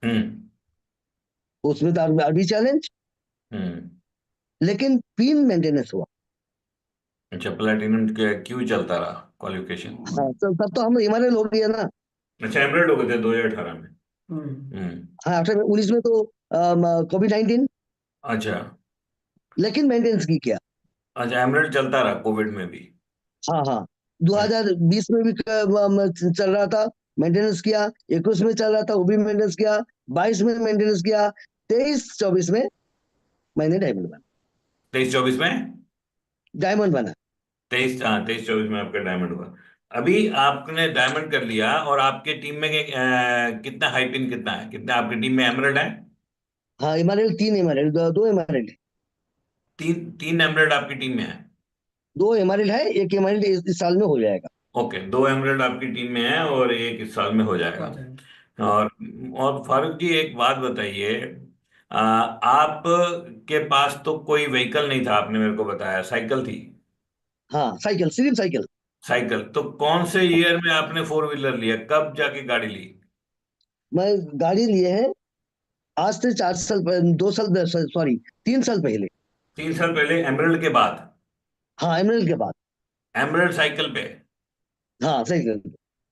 हम्म। उसमें तो अभी चैलेंज, हम्म। लेकिन पिन मेंटेनेंस हुआ। अच्छा, प्लेटिनम क्यों चलता रहा क्वालिफिकेशन? हाँ, तो तब तो हम एमआरएल हो गया ना। अच्छा, एमरल्ड हो गए थे 2018 में? हम्म। हाँ, 19 में तो कोविड-19, अच्छा। लेकिन मेंटेनेंस की किया। अच्छा, एमरल्ड चलता रहा कोविड में भी? हाँ हाँ, हम्म। 2020 में भी चल रहा था, मेंटेनेंस किया। 21 में चल रहा था, वो भी मेंटेनेंस किया। 22 में मेंटेनेंस किया। 23-24 में मैंने डायमंड बना। 23-24 में? डायमंड बना। 23-24 में आपका डायमंड हुआ। अभी आपने डायमंड कर लिया, और आपके टीम में कितना हाई पिन, कितना है, कितना आपकी टीम में एमरल्ड है? हाँ, एमआरएल 3 एमआरएल, 2 एमआरएल, तीन तीन एमरल्ड आपकी टीम में है? 2 एमआरएल है, एक एमआरएल इस साल में हो जाएगा। ओके, 2 एमरल्ड आपकी टीम में है और एक इस साल में हो जाएगा। और और फारूक जी, एक बात बताइए, आप के पास तो कोई व्हीकल नहीं था, आपने मेरे को बताया, साइकिल थी? हाँ, साइकिल, सिर्फ साइकिल। साइकिल, तो कौन से ईयर में आपने 4 व्हीलर लिया, कब जाके गाड़ी ली? मैं गाड़ी लिए हैं आज से 4 साल 2 साल, सॉरी, 3 साल पहले। 3 साल पहले, एमरल्ड के बाद? हाँ, एमआरएल के बाद। एमरल्ड साइकिल पे? हाँ, साइकिल।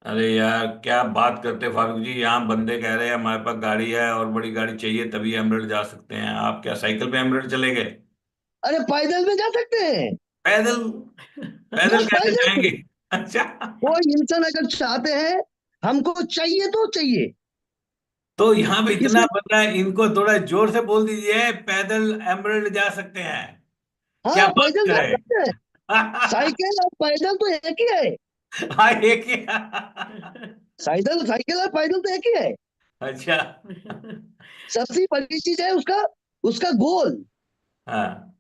अरे यार, क्या बात करते फारूक जी, यहाँ बंदे कह रहे हैं हमारे पास गाड़ी है और बड़ी गाड़ी चाहिए तभी एमरल्ड जा सकते हैं, आप क्या साइकिल पे एमरल्ड चले गए? अरे पैदल में जा सकते हैं, पैदल? पैदल बस कैसे पैदल। जाएंगे? अच्छा। कोई इंसान अगर चाहते हैं, हमको चाहिए तो चाहिए, तो यहाँ पे इतना इसमें बन रहा है, इनको थोड़ा जोर से बोल दीजिए, पैदल एमराल्ड जा सकते हैं। क्या हाँ, बात पैदल जा करे। सकते हैं। साइकिल और पैदल तो एक ही है। हाँ, एक ही। साइकिल साइकिल और पैदल तो एक ही है। अच्छा। सबसे बड़ी चीज है उसका उसका गोल। हाँ,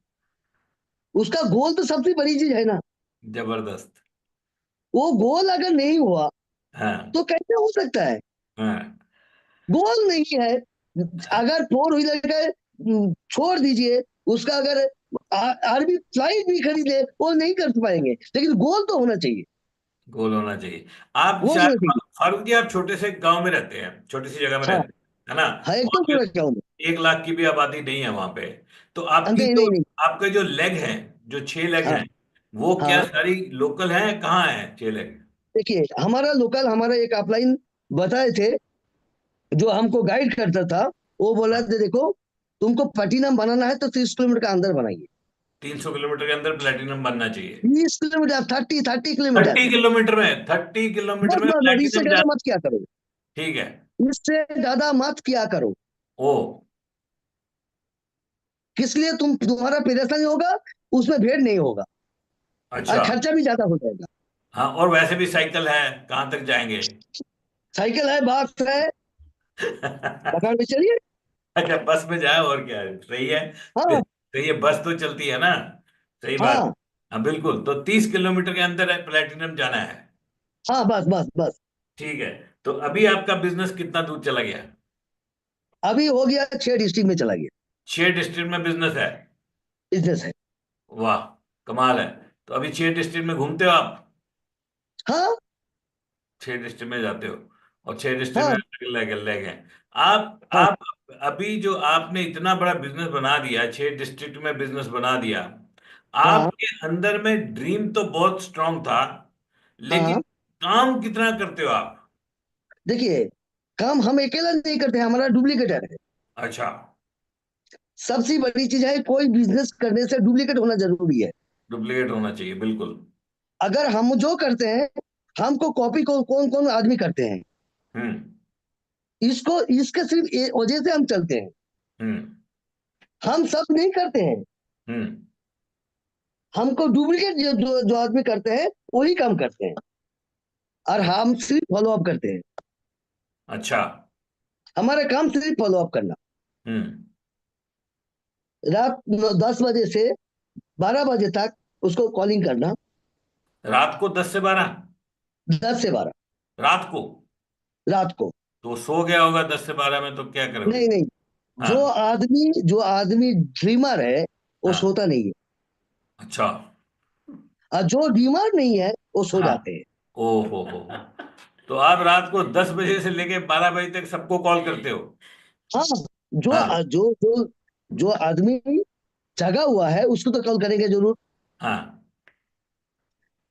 उसका गोल तो सबसे बड़ी चीज है ना। जबरदस्त। वो गोल अगर नहीं हुआ हाँ, तो कैसे हो सकता है। हाँ, गोल नहीं है। अगर फोर व्हीलर का छोड़ दीजिए, उसका अगर आर्मी फ्लाइट भी खरीद ले वो नहीं कर पाएंगे, लेकिन गोल तो होना चाहिए। गोल होना चाहिए। आप गोल होना शायद, चाहिए। फारूक जी, आप छोटे से गांव में रहते हैं, छोटी सी जगह में हाँ, रहते हैं, है ना। हाँ, वहां एकदम पे पूरा गाँव में। 1 लाख की भी आबादी नहीं है वहां पे। तो आपकी नहीं, जो नहीं, नहीं। आपके जो लेग हैं, जो 6 लेग हाँ, हैं, वो क्या हाँ। सारी लोकल हैं, कहाँ है 6 लेग। देखिए, हमारा लोकल, हमारा एक अपलाइन बताए थे, जो हमको गाइड करता था। वो बोला था, देखो, तुमको प्लेटिनम बनाना है तो 30 किलोमीटर का अंदर बनाइए। 300 किलोमीटर के अंदर प्लेटिनम बनना चाहिए। 20 किलोमीटर, 30 किलोमीटर। 30 किलोमीटर में, 30 किलोमीटर बस में बस बस, इससे प्लेटिनम जा। ज्यादा मत किया करो। ठीक है। इससे ज्यादा मत किया करो। ओ। किस लिए? तुम्हारा परेशानी होगा, उसमें भेड़ नहीं होगा, और अच्छा। खर्चा भी ज्यादा हो जाएगा। हाँ, और वैसे भी साइकिल है, कहाँ तक जाएंगे। साइकिल है, बात है, पकड़ के चलिए। अच्छा, बस में जाए, और क्या है, सही है। हाँ, सही है, बस तो चलती है ना। सही बात। हाँ, हाँ, बिल्कुल। तो 30 किलोमीटर के अंदर है, प्लेटिनम जाना है। हाँ, बस बस बस। ठीक है। तो अभी आपका बिजनेस कितना दूर चला गया। अभी हो गया, 6 डिस्ट्रिक्ट में चला गया। 6 डिस्ट्रिक्ट में बिजनेस है। बिजनेस है। वाह, कमाल है। तो अभी 6 डिस्ट्रिक्ट में घूमते हो आप। हाँ, 6 डिस्ट्रिक्ट में जाते हो, और 6 डिस्ट्रिक्ट हाँ, में लगे हैं। आप हाँ, अभी जो आपने इतना बड़ा बिजनेस बना दिया, 6 डिस्ट्रिक्ट में बिजनेस बना दिया, हाँ। आपके अंदर में ड्रीम तो बहुत स्ट्रांग था, लेकिन हाँ, काम कितना करते हो आप। देखिए, काम हम अकेला नहीं करते हैं, हमारा डुप्लीकेटर है। अच्छा। सबसे बड़ी चीज है, कोई बिजनेस करने से डुप्लीकेट होना जरूरी है। डुप्लीकेट होना चाहिए, बिल्कुल। अगर हम जो करते हैं, हमको कॉपी कौन कौन आदमी करते हैं। हम्म। इसको इसके सिर्फ वजह से हम चलते हैं। हम्म। हम सब नहीं करते हैं। हम्म। हमको डुप्लीकेट जो आदमी करते हैं वही काम करते हैं, और हम सिर्फ फॉलो अप करते हैं। अच्छा। हमारा काम सिर्फ फॉलो अप करना। हम्म। रात 10 बजे से 12 बजे तक उसको कॉलिंग करना। रात को 10 से 12। 10 से 12, रात को। रात को। तो सो गया होगा 10 से 12 में, तो क्या करोगे। नहीं, नहीं। हाँ। जो आदमी ड्रीमर है वो हाँ। सोता नहीं है, अच्छा। और जो ड्रीमर नहीं है वो सो हाँ। जाते हैं। ओ हो। तो आप रात को 10 बजे से लेके 12 बजे तक सबको कॉल करते हो। हाँ, जो हाँ। जो जो जो आदमी जगा हुआ है उसको तो कॉल करेंगे जरूर। हाँ।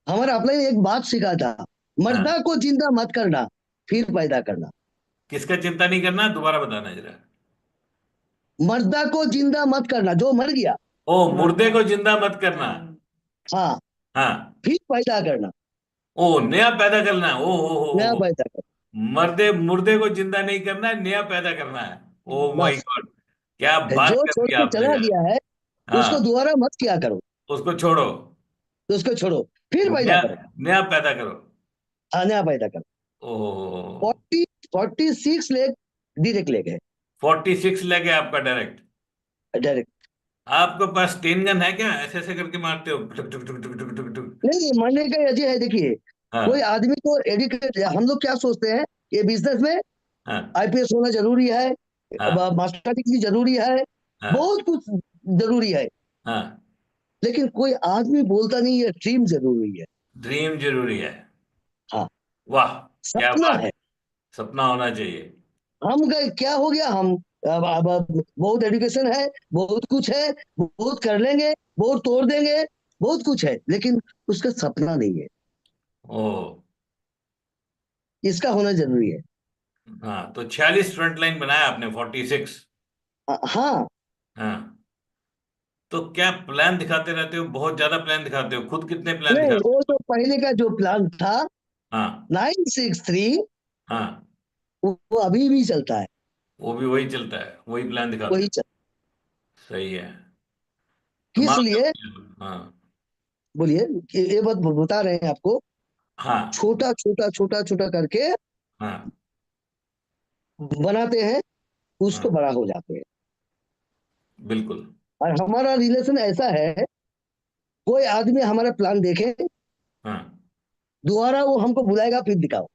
हमारा अपने एक बात सीखा था, हाँ। मर्दा को जिंदा मत करना, फिर पैदा करना। किसका चिंता नहीं करना, दोबारा बताना जरा। मर्दा को जिंदा मत करना, जो मर गया। ओ, मुर्दे को जिंदा मत करना। हाँ, हाँ। फिर पैदा करना, ओ, नया पैदा करना है। ओ नया हो। पैदा करना। मर्दे मुर्दे को जिंदा नहीं करना है, नया पैदा करना है। ओ माय बस, गॉड। क्या बात जो कर छोड़ दी के आपने चला यार। गया है उसको हाँ, दोबारा मत किया करो। उसको छोड़ो। तो उसको छोड़ो, फिर पैदा नया करो। नया पैदा करो। हाँ, नया पैदा करो। ओहो। 46 लेग डायरेक्ट लेग है। 46 लेग है आपका डायरेक्ट। डायरेक्ट। आपके पास स्टेन गन है क्या, ऐसे ऐसे करके मारते हो, टुक टुक टुक टुक टुक टुक टुक। नहीं, मरने का अजय है, देखिए। कोई हाँ। आदमी को एडुकेट, हम लोग क्या सोचते हैं, ये बिजनेस में हाँ। आईपीएस होना जरूरी है, हाँ। मास्टर डिग्री जरूरी है, हाँ। बहुत कुछ जरूरी है। हाँ। लेकिन कोई आदमी बोलता नहीं है ड्रीम जरूरी है। ड्रीम जरूरी है। हाँ, वाह। क्या सपना बात है। है। सपना होना चाहिए। हम गए, क्या हो गया, हम अब बहुत एजुकेशन है, बहुत कुछ है, बहुत कर लेंगे, बहुत तोड़ देंगे, बहुत कुछ है, लेकिन उसका सपना नहीं है। ओ। इसका होना जरूरी है। हाँ, तो 46 फ्रंट लाइन बनाया आपने, 46। हाँ। हाँ। तो क्या प्लान दिखाते रहते हो, बहुत ज्यादा प्लान दिखाते हो, खुद कितने प्लान नहीं, दिखाते वो हो। तो पहले का जो प्लान था, हाँ। 963, हाँ। वो अभी भी चलता है। वो भी वही चलता है, वही प्लान दिखाते वही हो। सही है। किस कमाल लिए? का। हाँ। बोलिए, ये बात बता रहे हैं आपको। हाँ। छोटा छोटा छोटा छोटा करके हाँ। बनाते हैं, उसको हाँ। बड़ा हो जाते हैं। बिल्कुल। और हमारा रिलेशन ऐसा है, कोई आदमी हमारा प्लान देखे, हाँ। दोबारा वो हमको बुलाएगा, फिर दिखाओ।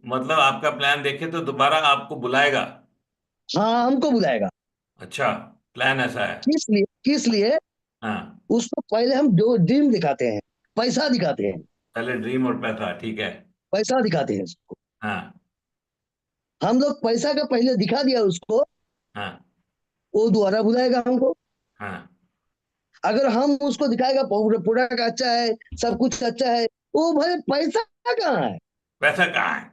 मतलब आपका प्लान देखे तो दोबारा आपको बुलाएगा। हाँ, हमको बुलाएगा। अच्छा, प्लान ऐसा है। किस लिए? हाँ। उसको पहले हम जो ड्रीम दिखाते हैं, पैसा दिखाते हैं, पहले ड्रीम और पैसा, ठीक है। पैसा दिखाते हैं उसको। हाँ। हम लोग पैसा का पहले दिखा दिया उसको, हाँ। वो दोबारा बुलाएगा हमको। हाँ। अगर हम उसको दिखाएगा प्रोडक्ट अच्छा है, सब कुछ अच्छा है, वो भाई पैसा कहाँ है? पैसा कहाँ है?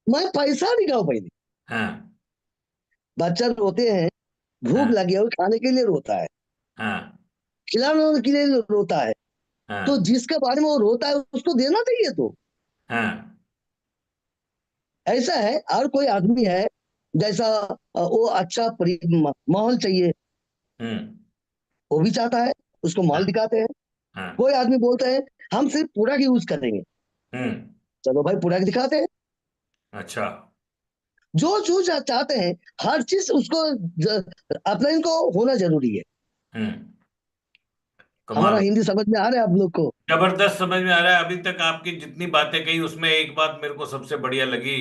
मैं पैसा दिखाओ पहले। हाँ। बच्चा रोते हैं, भूख हाँ। लगी है, वो खाने के लिए रोता है, हाँ। खिलाने के लिए रोता है। तो हाँ। जिसके बारे में वो रोता है उसको देना चाहिए। तो हाँ। ऐसा है। और कोई आदमी है जैसा, वो अच्छा माहौल चाहिए, हम्म। वो भी चाहता है, उसको माल हाँ। दिखाते हैं। हाँ। कोई आदमी बोलते हैं हम सिर्फ प्रोडक्ट यूज करेंगे, हम्म। चलो भाई प्रोडक्ट दिखाते हैं। अच्छा। जो जो चाहते हैं, हर चीज उसको अपना इनको होना जरूरी है। हम्म। कमाल हमारा हो। हिंदी समझ में आ रहा है आप लोग को? जबरदस्त समझ में आ रहा है। अभी तक आपकी जितनी बातें कही उसमें एक बात मेरे को सबसे बढ़िया लगी।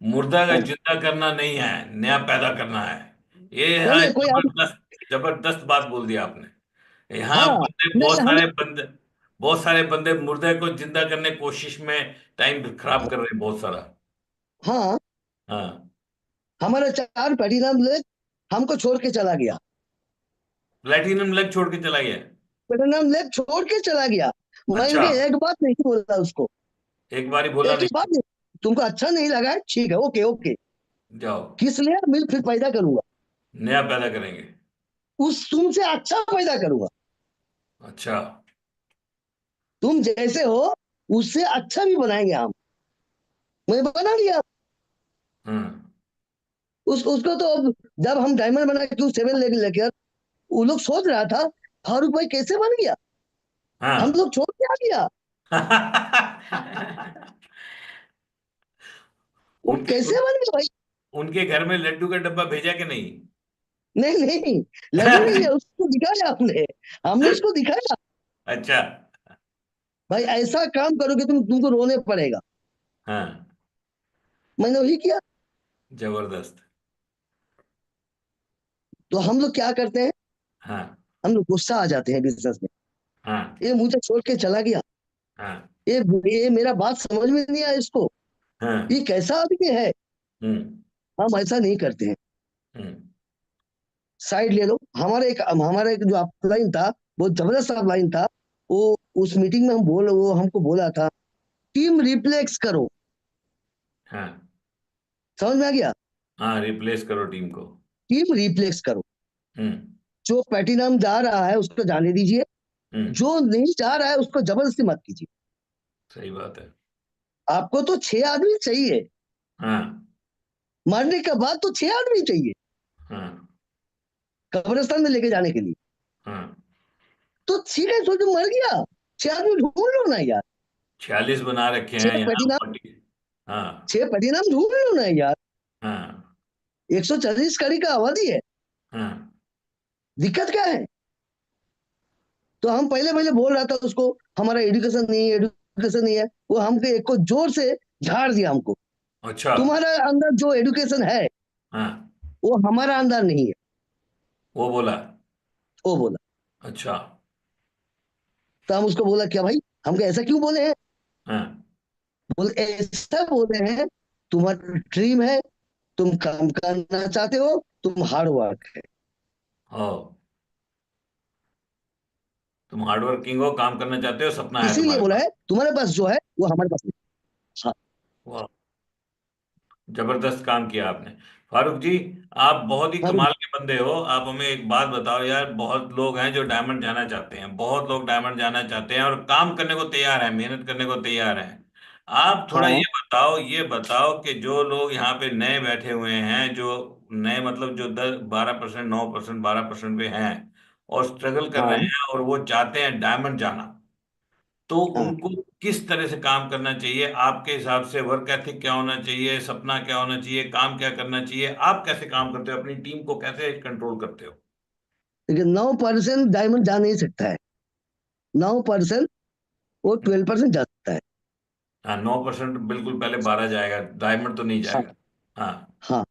मुर्दा का हाँ। जिंदा करना नहीं है, नया पैदा करना है। ये है नहीं, कोई आदमी। जबरदस्त। जबरदस्त बात बोल दी आपने। यहाँ हाँ। बंदे, नहीं, हम। बहुत सारे बंदे मुर्दे को जिंदा करने की कोशिश में टाइम खराब कर रहे हैं बहुत सारा। हाँ, हाँ। हमारा चार प्लेटिनम लेग हमको छोड़ के चला गया। प्लेटिनम लेग छोड़ के चला गया। प्लेटिनम लेग छोड़ के चला गया। अच्छा। मैंने एक बात नहीं बोला उसको, एक बार ही बोला एक ही नहीं। बात नहीं। तुमको अच्छा नहीं लगा है? ठीक है, ओके ओके। जाओ। किस लिए? मिल फिर पैदा करूंगा, नया पैदा करेंगे। उस तुमसे अच्छा पैदा करूंगा। अच्छा। तुम जैसे हो उससे अच्छा भी बनाएंगे हम। मैं बना लिया। हम्म। उसको तो अब जब हम डायमंड बना के 7 लेकर, वो लोग सोच रहा था फारूक भाई कैसे बन गया, हम हाँ। लोग छोड़ के आ गया, वो उनके कैसे बन गया भाई। उनके घर में लड्डू का डब्बा भेजा कि नहीं? नहीं नहीं, लड्डू नहीं है, उसको दिखाया हमने, हमने उसको दिखाया। अच्छा। भाई ऐसा काम करोगे तुमको रोने पड़ेगा। हाँ। मैंने वही किया। जबरदस्त। तो हम लोग क्या करते हैं, हाँ। हम लोग गुस्सा आ जाते हैं बिजनेस में। हाँ। ये मुझे छोड़ के चला गया, हाँ। ये ये मेरा बात समझ में नहीं आया इसको, हाँ। ये कैसा आदमी है। हम्म। हम ऐसा नहीं करते हैं। हम्म। साइड ले लो। हमारा एक जो अपलाइन था, वो जबरदस्त अपलाइन था। वो उस मीटिंग में वो हमको बोला था, टीम रिप्लेक्स करो। हाँ। समझ में आ गया? हाँ, रिप्लेस करो टीम को। टीम रिप्लेक्स करो। हम्म। जो प्लेटिनम जा रहा है उसको जाने दीजिए, हम्म। जो नहीं जा रहा है उसको जबरदस्ती मत कीजिए। सही बात है। आपको तो 6 आदमी चाहिए, हाँ। मरने के बाद तो 6 आदमी चाहिए हाँ। कब्रिस्तान में लेके जाने के लिए। हाँ। तो ठीक है, सोचो मर गया, 6 आदमी ढूंढ लो ना यार। 46 बना रखे हैं छह यहाँ प्लेटिनम 40। हाँ। 6 प्लेटिनम ढूंढ लो ना यार। हाँ। 140 कड़ी का आबादी है, हाँ। दिक्कत क्या है? तो हम पहले पहले बोल रहा था उसको, हमारा एजुकेशन नहीं है, एजुकेशन नहीं है। वो हमको एक को जोर से झाड़ दिया हमको, अच्छा। तुम्हारा अंदर जो एजुकेशन है हाँ। वो हमारा अंदर नहीं है, वो बोला। वो बोला। अच्छा। तो हम उसको बोला क्या भाई, हमको ऐसा क्यों बोले हैं? हाँ। बोले ऐसा बोले हैं, तुम्हारा ड्रीम है, तुम काम करना चाहते हो, तुम हार्ड वर्क है। हो। तुम हार्ड वर्किंग हो, काम करना चाहते हो, सपना है इसीलिए तुम्हारे बोला पास। है तुम्हारे पास जो है वो हमारे पास नहीं। हाँ। वाह। जबरदस्त काम किया आपने। फारूक जी, आप बहुत ही हाँ कमाल के बंदे हो। आप हमें एक बात बताओ यार, बहुत लोग हैं जो डायमंड जाना चाहते हैं, बहुत लोग डायमंड जाना चाहते हैं और काम करने को तैयार हैं, मेहनत करने को तैयार हैं। आप थोड़ा हाँ। ये बताओ, ये बताओ कि जो लोग यहाँ पे नए बैठे हुए हैं, जो नए मतलब जो 10-12%, 9%, 12% पे हैं और स्ट्रगल कर रहे हाँ हैं और वो चाहते हैं डायमंड जाना, तो हाँ। उनको किस तरह से काम करना चाहिए आपके हिसाब से? वर्क एथिक क्या होना चाहिए, सपना क्या होना चाहिए, काम क्या करना चाहिए? आप कैसे काम करते हो, अपनी टीम को कैसे कंट्रोल करते हो? देखिए 9% डायमंड जा नहीं सकता है, 9% वो 12% जा सकता है। हाँ, 9% बिल्कुल, पहले 12 जाएगा, डायमंड तो नहीं हाँ जाएगा। हाँ। हाँ।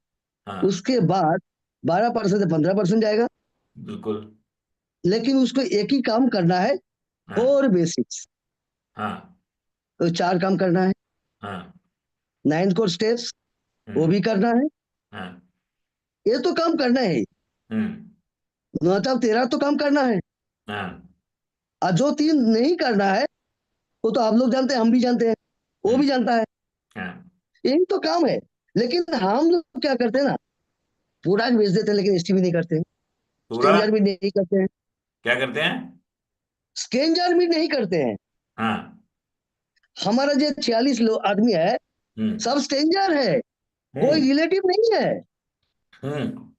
हाँ। उसके बाद 12% से 15% जाएगा, बिल्कुल। लेकिन उसको एक ही काम करना है, हाँ। 4 बेसिक्स। हाँ। तो 4 काम करना है, हाँ। 9 core स्टेप्स वो हम्म। भी करना है। हाँ। ये तो काम करना है, हम्म। 9 13 तो काम करना है। हाँ। और जो 3 नहीं करना है वो तो आप लोग जानते हैं, हम भी जानते हैं, वो हम्म। भी जानता है। हाँ। यही तो काम है। लेकिन हम लोग क्या करते हैं ना, पूरा भेज देते हैं लेकिन एसटीवी नहीं करते, पूरा स्ट्रेंजर भी नहीं करते हैं, क्या करते हैं? स्ट्रेंजर भी नहीं करते हैं। हाँ। हमारा जो 46 लोग आदमी है, हम्म। सब स्ट्रेंजर है, कोई हम्म। रिलेटिव नहीं है। हम्म।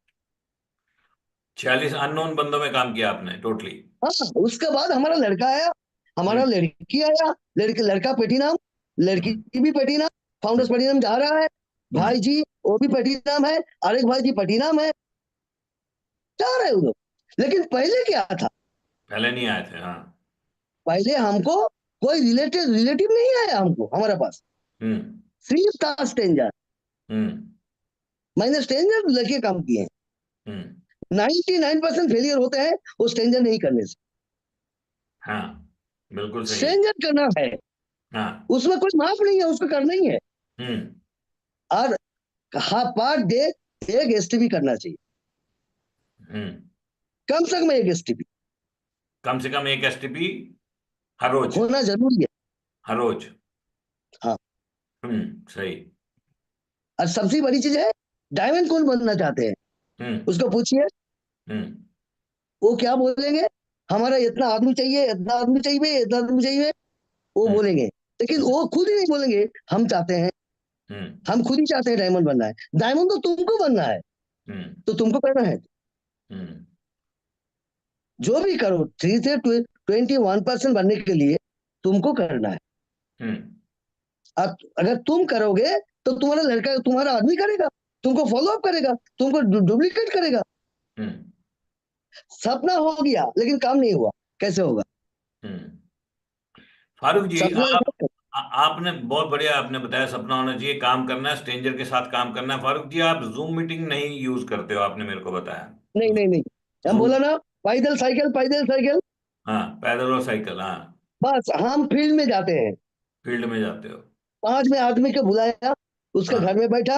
46 अननोन बंदों में काम किया आपने टोटली? हाँ, उसके बाद हमारा लड़का आया, हमारा हम्म। लड़की आया, लड़के लड़का पेटीनाम, लड़की हम्म। भी पेटीनाम, फाउंडर्स पेटीनाम जा रहा है, हम्म। भाई जी वो भी पेटीनाम है, आरिफ भाई जी पेटीनाम है, जा रहे हैं वो लोग। लेकिन पहले क्या था, पहले नहीं आए थे, हाँ। पहले हमको कोई रिलेटिव नहीं आया हमको हमारे पास, हम्म। सिर्फ था स्ट्रेंजर। हम्म। मैंने स्ट्रेंजर लेके काम किए हैं। हम्म। 99% फेलियर होते हैं वो स्ट्रेंजर नहीं करने से। हाँ, बिल्कुल सही है। स्ट्रेंजर करना है, हाँ। उसमें कोई माफ नहीं है, उसको करना ही है। हम्म। और हाँ, पर डे एक एसटीपी करना चाहिए, हम्म। कम से कम एक एसटीपी कम से कम एक एसटीपी हर रोज? होना जरूरी है। हर रोज? हाँ। सही। और सबसे बड़ी चीज है, डायमंड कौन बनना चाहते हैं हम्म। उसको पूछिए, हम्म। वो क्या बोलेंगे, हमारा इतना आदमी चाहिए, इतना आदमी चाहिए, इतना आदमी चाहिए, वो हम्म। बोलेंगे। लेकिन वो खुद ही नहीं बोलेंगे हम चाहते हैं, हम्म। हम खुद ही चाहते हैं डायमंड बनना है। डायमंड तो तुमको बनना है, हम्म। तो तुमको करना है, हम्म। जो भी करो 3 से 21% बनने के लिए तुमको करना है। हम्म। अब अगर तुम करोगे तो तुम्हारा लड़का तुम्हारा आदमी करेगा, तुमको फॉलो अप करेगा, तुमको डुप्लीकेट करेगा। हम्म। सपना हो गया लेकिन काम नहीं हुआ, कैसे होगा? हम्म। फारूक जी, सपना आपने बहुत बढ़िया आपने बताया, सपना होना चाहिए, काम करना है, स्ट्रेंजर के साथ काम करना है। फारूक जी, आप जूम मीटिंग नहीं यूज करते हो, आपने मेरे को बताया। नहीं नहीं नहीं, हम जूम। बोला ना, पैदल साइकिल पैदल साइकिल, हाँ, पैदल और साइकिल, हाँ। बस हम फील्ड में जाते हैं। फील्ड में जाते हो? 5 में आदमी को बुलाया, उसके हाँ। घर में बैठा,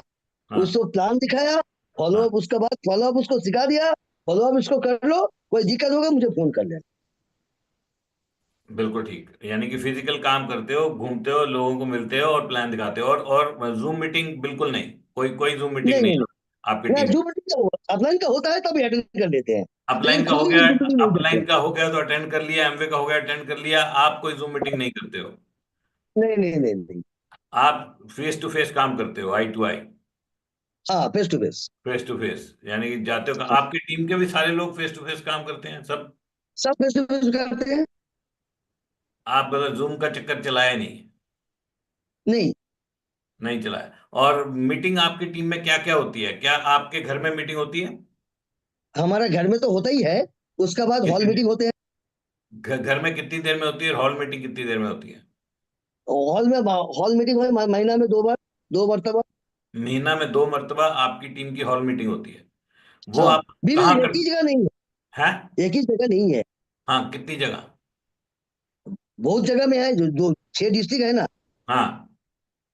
हाँ। उसको प्लान दिखाया, फॉलो हाँ, अप, उसके बाद फॉलो अप उसको सिखा दिया, फॉलो अप इसको कर लो, कोई दिक्कत होगा मुझे फोन कर लेना। बिल्कुल ठीक। यानी कि फिजिकल काम करते हो, घूमते हो, लोगों को मिलते हो और प्लान दिखाते हो, और जूम मीटिंग बिल्कुल नहीं, कोई कोई जूम मीटिंग नहीं नहीं नहीं नहीं, आपकी ना टीम? जो अपलाइन का होता है तभी अटेंड कर लेते हैं, लेकिन अपलाइन का खुद हो ही गया, Zoom meeting नहीं करते अपलाइन हैं। का हो गया तो अटेंड कर लिया, एमवे का हो गया अटेंड कर लिया, आप कोई जूम मीटिंग नहीं करते हो? नहीं नहीं नहीं नहीं। आप फेस टू फेस काम करते हो, आई टू आई? हाँ, face to face. Face to face, यानी कि जाते हो, आपकी टीम के भी सारे लोग फेस टू फेस काम करते हैं सब? सब फेस टू फेस करते हैं। आप मतलब जूम का चक्कर चलाया नहीं? नहीं, नहीं चलाया। और मीटिंग आपकी टीम में क्या क्या होती है? क्या आपके घर में मीटिंग होती है? हमारा घर में तो होता ही है, उसके बाद हॉल कितनी मीटिंग होते हैं। घर में कितनी देर में होती है, और हॉल मीटिंग कितनी देर में होती है? हॉल मीटिंग है महीना में 2 बार, 2 मरतबा। महीना में 2 मर्तबा आपकी टीम की हॉल मीटिंग होती है? वो हाँ, आप बीवी कहाँ एक कर? ही जगह नहीं हैं? है, एक ही जगह नहीं है, हाँ, कितनी जगह? बहुत जगह में है, जो जो 6 डिस्ट्रिक्ट है ना, हाँ।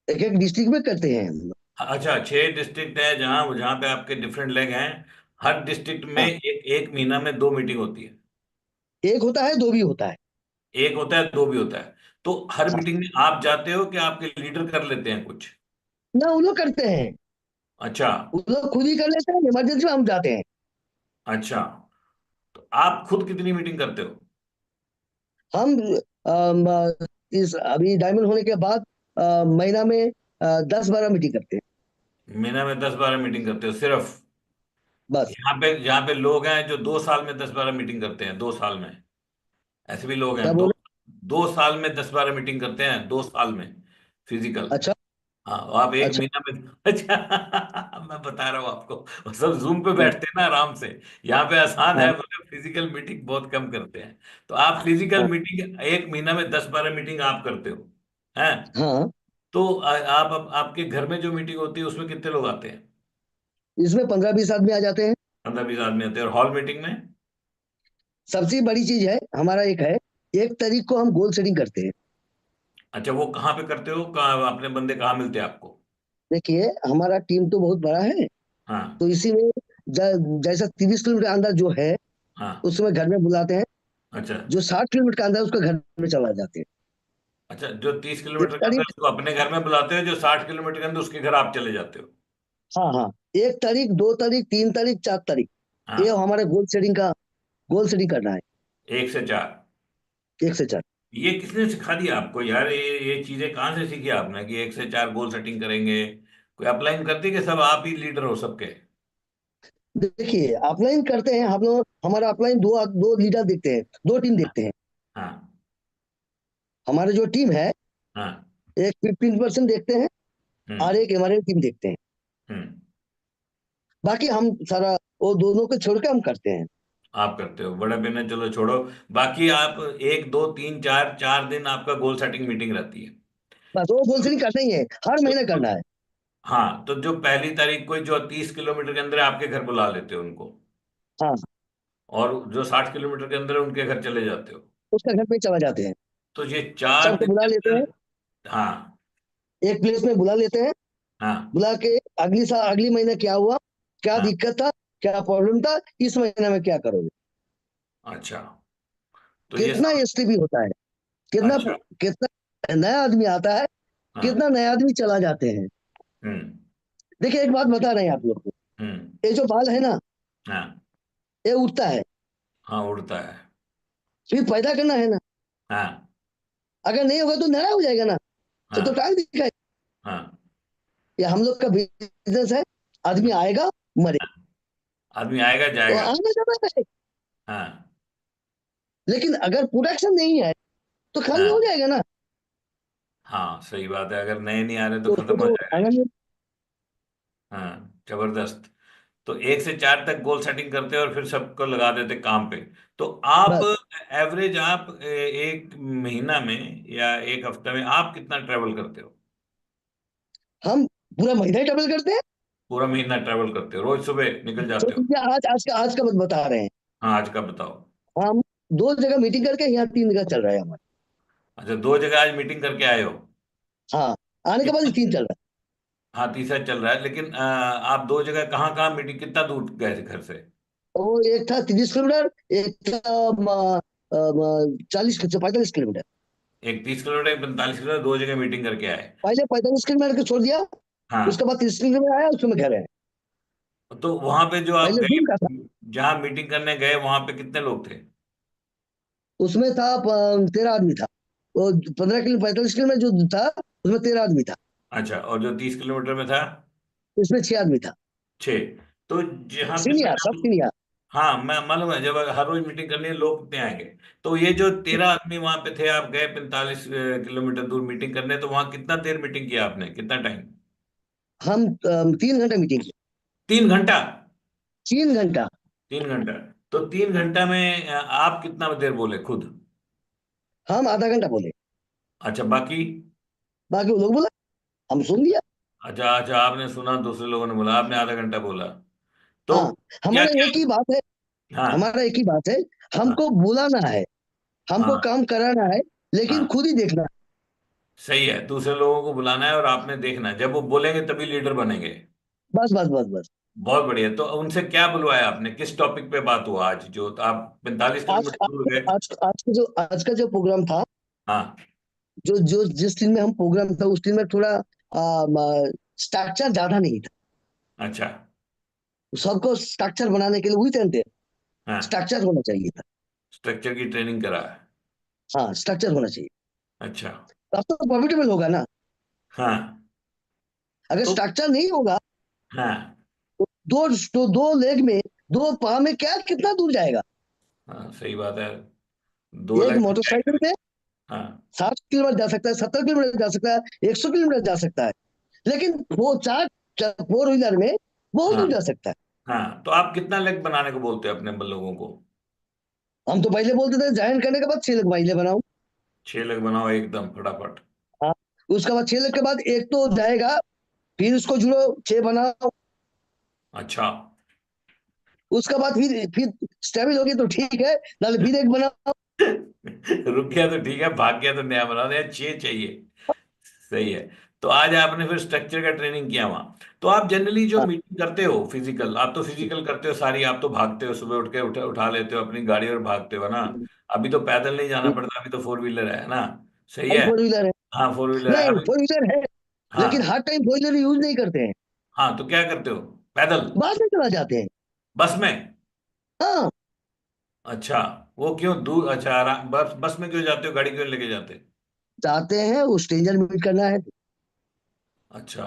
एक एक डिस्ट्रिक्ट में करते हैं हम लोग। अच्छा, 6 डिस्ट्रिक्ट है जहाँ जहाँ पे आपके डिफरेंट लेग हैं। हर डिस्ट्रिक्ट में हाँ, एक एक महीना में 2 मीटिंग होती है? एक होता है, 2 भी होता है। एक होता है, दो भी होता है? तो हर हाँ, मीटिंग में आप जाते हो कि आपके लीडर कर लेते हैं कुछ? ना वो लोग करते हैं, अच्छा। वो लोग खुद ही कर लेते हैं, इमरजेंसी में हम जाते हैं। अच्छा, तो आप खुद कितनी मीटिंग करते हो? हम इस अभी डायमंड होने के बाद महीना में 10-12 मीटिंग करते हैं महीना में 10-12 मीटिंग करते हो सिर्फ? बस। यहाँ पे लोग हैं जो 2 साल में 10-12 मीटिंग करते हैं, 2 साल में। ऐसे भी लोग क्या हैं, दो बोले? 2 साल में 10-12 मीटिंग करते हैं, 2 साल में फिजिकल। अच्छा हाँ, और आप एक अच्छा। महीना में अच्छा मैं बता रहा हूँ आपको, वो सब जूम पे बैठते हैं ना आराम से। यहाँ पे आसान है, हाँ मतलब फिजिकल मीटिंग बहुत कम करते हैं। तो आप फिजिकल हाँ मीटिंग एक महीना में 10-12 मीटिंग आप करते हो, हैं? हाँ। तो आपके घर में जो मीटिंग होती है उसमें कितने लोग आते हैं? इसमें 15-20 आदमी आ जाते हैं। 15-20 आदमी आते हैं। और हॉल मीटिंग में? सबसे बड़ी चीज है हमारा एक है, 1 तारीख को हम गोल सेटिंग करते हैं। अच्छा, वो कहाँ पे करते हो? कहाँ अपने बंदे कहाँ मिलते हैं आपको? देखिए हमारा टीम तो बहुत बड़ा है, हाँ तो इसी में जैसा 30 किलोमीटर अंदर जो है हाँ। उसमें घर में बुलाते हैं। अच्छा जो 60 किलोमीटर का अंदर है उसका घर में चला जाते हैं। अच्छा, जो 30 किलोमीटर एक का अंदर है तारीख उसको अपने घर में बुलाते हो, जो 60 किलोमीटर के अंदर उसके घर आप चले जाते हो? हाँ हाँ, 1 तारीख, 2 तारीख, 3 तारीख, 4 तारीख, ये हाँ, हमारे गोल सेटिंग करना है। 1 से 4। 1 से 4। ये किसने सिखा दिया आपको यार? ये चीजें कहाँ से सीखी आपने कि 1 से 4 गोल सेटिंग करेंगे? कोई अपलाइन करती है कि सब आप ही लीडर हो सबके? देखिए अपलाइन करते हैं हम लोग, हमारा अपलाइन दो दो लीडर देखते हैं, 2 टीम देखते हैं। हाँ हमारे जो टीम है, हाँ। एक 15% देखते हैं और हम्म एक हमारे टीम देखते हैं। हम्म। बाकी हम सारा वो दोनों को छोड़ के हम करते हैं। आप करते हो, बड़े बहने चलो छोड़ो। बाकी आप 1 2 3 4 4 दिन आपका गोल सेटिंग मीटिंग रहती है। बस वो गोल सेटिंग करना ही है, हर तो, महीने करना है। हाँ, तो जो पहली तारीख को जो 30 किलोमीटर के अंदर है, आपके घर बुला लेते हो उनको, हाँ, और जो 60 किलोमीटर के अंदर है उनके घर चले जाते हो। उसका घर पे चला जाते हैं। तो ये 4 दिन सबको बुला के लेते हैं, अंदर। हाँ एक प्लेस में बुला लेते हैं। हाँ। बुला के अगली महीने क्या हुआ, क्या हाँ। दिक्कत था, क्या प्रॉब्लम था, इस महीने में क्या करोगे। अच्छा, तो ये कितना सब। एसटीपी होता है, कितना अच्छा। कितना नया आदमी आता है, हाँ। कितना नया आदमी चला जाते हैं। हम्म देखिए एक बात बता रहे हैं आप लोग को, हम्म। ये जो बाल है ना, हाँ ये उठता है, हाँ, उड़ता है। फिर पैदा करना है ना। हाँ अगर नहीं होगा तो नया हो जाएगा ना, तो हाँ टाइम दिखाएगा। हाँ। ये हम लोग का बिजनेस है, आदमी आएगा मरे, आदमी आएगा तो जाएगा। आना जाना है। हाँ लेकिन अगर प्रोडक्शन नहीं है तो खाली हो हाँ जाएगा ना, हाँ, सही बात है, अगर नए नहीं आ रहे तो तो खत्म उसको हो तो जाएगा आना ये। नहीं। हाँ, जबरदस्त। तो 1 से 4 तक गोल सेटिंग करते हैं और फिर सबको लगा देते काम पे। तो आप बस एवरेज आप एक महीना में या एक हफ्ते में आप कितना ट्रेवल करते हो? हम पूरा महीना ही डबल करते हैं। पूरा महीना ट्रेवल करते हो, रोज सुबह निकल तो जाते हो? आज का बता रहे हैं। हाँ, आज का बताओ। हम 2 जगह मीटिंग करके यहाँ 3 जगह चल रहा है हमारा। अच्छा, 2 जगह आज मीटिंग करके आए हो? हाँ, आने के बाद ये कितना? 3 चल रहा हाँ, तीसरा चल रहा है, लेकिन आप 2 जगह कहाँ कहाँ मीटिंग, कितना दूर गए थे घर से? है। वो एक था 30 किलोमीटर, एक था 45 किलोमीटर। एक 30 किलोमीटर, एक 45 किलोमीटर, 2 जगह मीटिंग करके आए। पहले 45 किलोमीटर को छोड़ दिया, उसके हाँ। बाद 30 किलोमीटर आया, उसमें घर है। तो वहां पे जो आप पहले दूर का था, गए, जहाँ मीटिंग करने गए, वहां पे कितने लोग थे? उसमें था 13 आदमी था। वो 15 किलो 45 किलोमीटर जो था उसमें 13 आदमी था। अच्छा, और जो 30 किलोमीटर में था? उसमें 6 आदमी था। 6। तो जहाँ पे सीनियर, सब पहले। सीनियर। हाँ, मैं मालूम है, जब हर रोज मीटिंग करनी है लोग कितने आएंगे। तो ये जो 13 आदमी वहां पे थे, आप गए 45 किलोमीटर दूर मीटिंग करने, तो वहां कितना देर मीटिंग किया आपने, कितना टाइम? हम 3 घंटा मीटिंग की। 3 घंटा? 3 घंटा। 3 घंटा। तो 3 घंटा में आप कितना देर बोले खुद? हम आधा घंटा बोले, अच्छा, बाकी? बाकी वो लोग बोला, हम सुन लिया। अच्छा अच्छा, आपने सुना, दूसरे लोगों ने बोला, आपने आधा घंटा बोला। तो हाँ, क्या हमारा क्या? एक ही बात है, हाँ हमारा एक ही बात है, हाँ हमको बुलाना है, हमको हाँ काम कराना है, लेकिन हाँ। खुद ही देखना है। सही है, दूसरे लोगों को बुलाना है और आपने देखना है, जब वो बोलेंगे तभी लीडर बनेंगे। बस बस बस बस। बहुत बढ़िया। तो उनसे क्या बुलवाया आपने, किस टॉपिक पे बात हुआ आज, जो आप 45 किलोमीटर दूर गए? आज का जो प्रोग्राम था, हाँ। जो जो जिस दिन में हम प्रोग्राम था उस दिन में थोड़ा स्ट्रक्चर ज्यादा नहीं था। अच्छा। सबको स्ट्रक्चर बनाने के लिए वही थे, हाँ, स्ट्रक्चर होना चाहिए था। स्ट्रक्चर की ट्रेनिंग करा है। हाँ, स्ट्रक्चर होना चाहिए, अच्छा। तब तो प्रॉफिटेबल होगा ना। हाँ, अगर तो स्ट्रक्चर नहीं होगा हाँ तो दो लेग में, दो पाँव में क्या कितना दूर जाएगा? हाँ सही बात है, 2 एक लाख में क्या मोटरसाइकिल करें। पे हाँ 60 किलोमीटर जा सकता है, 70 किलोमीटर जा सकता है, 100 किलोमीटर जा सकता है, लेकिन वो फोर व्हीलर में बहुत हाँ दूर जा सकता है। हाँ। तो आप कितना लेग बनाने को बोलते हो अपने लोगों को? हम तो पहले बोलते थे ज्वाइन करने के बाद 6 लेग पहले बनाओ। 6 लेग बनाओ एकदम फटाफट। हाँ, उसके बाद 6 लेग के बाद एक तो जाएगा, फिर उसको जुड़ो, 6 बनाओ, अच्छा उसके बाद फिर स्टेबल होगी तो ठीक है, नाले फिर एक बनाओ। रुक गया तो ठीक है, भाग गया तो नया बना दे, 6 चाहिए। सही है। तो आज आपने फिर स्ट्रक्चर का ट्रेनिंग किया वहां। तो आप जनरली जो हाँ, मीटिंग करते हो फिजिकल, आप तो फिजिकल करते हो सारी, आप तो भागते हो, सुबह उठ के उठा लेते हो अपनी गाड़ी और भागते हो ना। अभी तो पैदल नहीं जाना पड़ता, अभी तो 4 व्हीलर है ना। सही है। फोर व्हीलर है। हाँ 4 व्हीलर है नहीं, अभी। फोर व्हीलर है, लेकिन हाँ हर टाइम फोर व्हीलर यूज नहीं करते हैं, हाँ, तो क्या करते हो? पैदल? बाद में चला जाते हैं। बस में? हाँ, अच्छा, वो क्यों दूर, अच्छा बस बस में क्यों जाते हो, गाड़ी क्यों लेके जाते? जाते हैं वो स्ट्रेंजर मीट करना है। अच्छा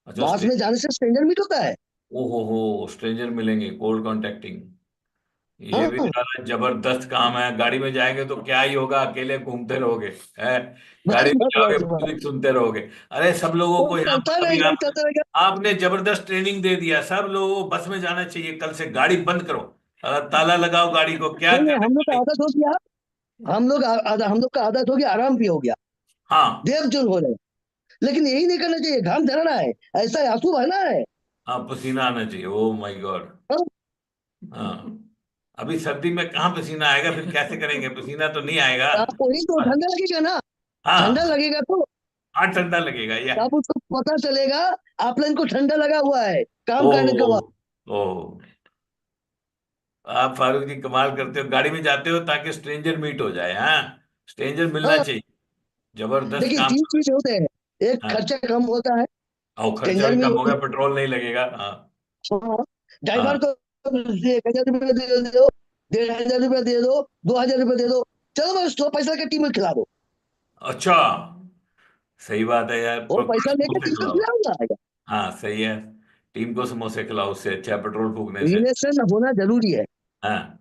अच्छा। बस में जाने से स्ट्रेंजर मीट होता है। ओहो हो, स्ट्रेंजर मिलेंगे, कोल्ड कॉन्टेक्टिंग। ये भी हाँ, सारा जबरदस्त काम है। गाड़ी में जाएंगे तो क्या ही होगा, अकेले घूमते रहोगे है। बस गाड़ी में बस जाओगे बस बस, म्यूजिक सुनते रहोगे। अरे सब लोगों वो को यहाँ चलता पर अभी रहेगा, आप, चलता रहेगा। आपने जबरदस्त ट्रेनिंग दे दिया, सब लोगों को बस में जाना चाहिए। कल से गाड़ी बंद करो, ताला लगाओ गाड़ी को, क्या नहीं नहीं, करना हम लोग का गाड़ी। आदत हो गया, हम लोग का आदत हो गया, आराम भी हो गया, हाँ देव जोर हो रहे हैं। लेकिन यही नहीं करना चाहिए, घाम झरना है, ऐसा आंसू बहना है। हाँ, पसीना आना चाहिए, ओ माय गॉड। हाँ, हाँ, अभी सर्दी में कहाँ पसीना आएगा, फिर कैसे करेंगे, पसीना तो नहीं आएगा। आपको ही तो ठंडा लगेगा ना, ठंडा हाँ लगेगा तो हाँ, ठंडा लगेगा या। तब उसको पता चलेगा आप लोगों को ठंडा लगा हुआ है काम ओ करने के बाद। ओ, आप फारूक जी कमाल करते हो, गाड़ी में जाते हो ताकि स्ट्रेंजर मीट हो जाए। हाँ, स्ट्रेंजर मिलना हाँ, चाहिए। जबरदस्त देखिए काम 3 कर चीज होते हैं, एक रहे हैं। हाँ, खर्चा कम होता है, और खर्चा स्ट्रेंजर भी में। कम हो गया, पेट्रोल नहीं लगेगा। हाँ हाँ, ड्राइवर हाँ। को 1,000 रुपये दे दो, 1,500 रुपये दे दो, 2,000 रुपये दे दो, चलो बस 100 पैसा के टीम में खिला दो, अच्छा, सही बात है यार, वो पैसा लेके समोसे टीम में खिलाओ। खिलाऊंगा। हाँ सही है, टीम को समोसे खिलाओ, उससे अच्छा पेट्रोल फूकने से। रिलेशन होना जरूरी है, हाँ,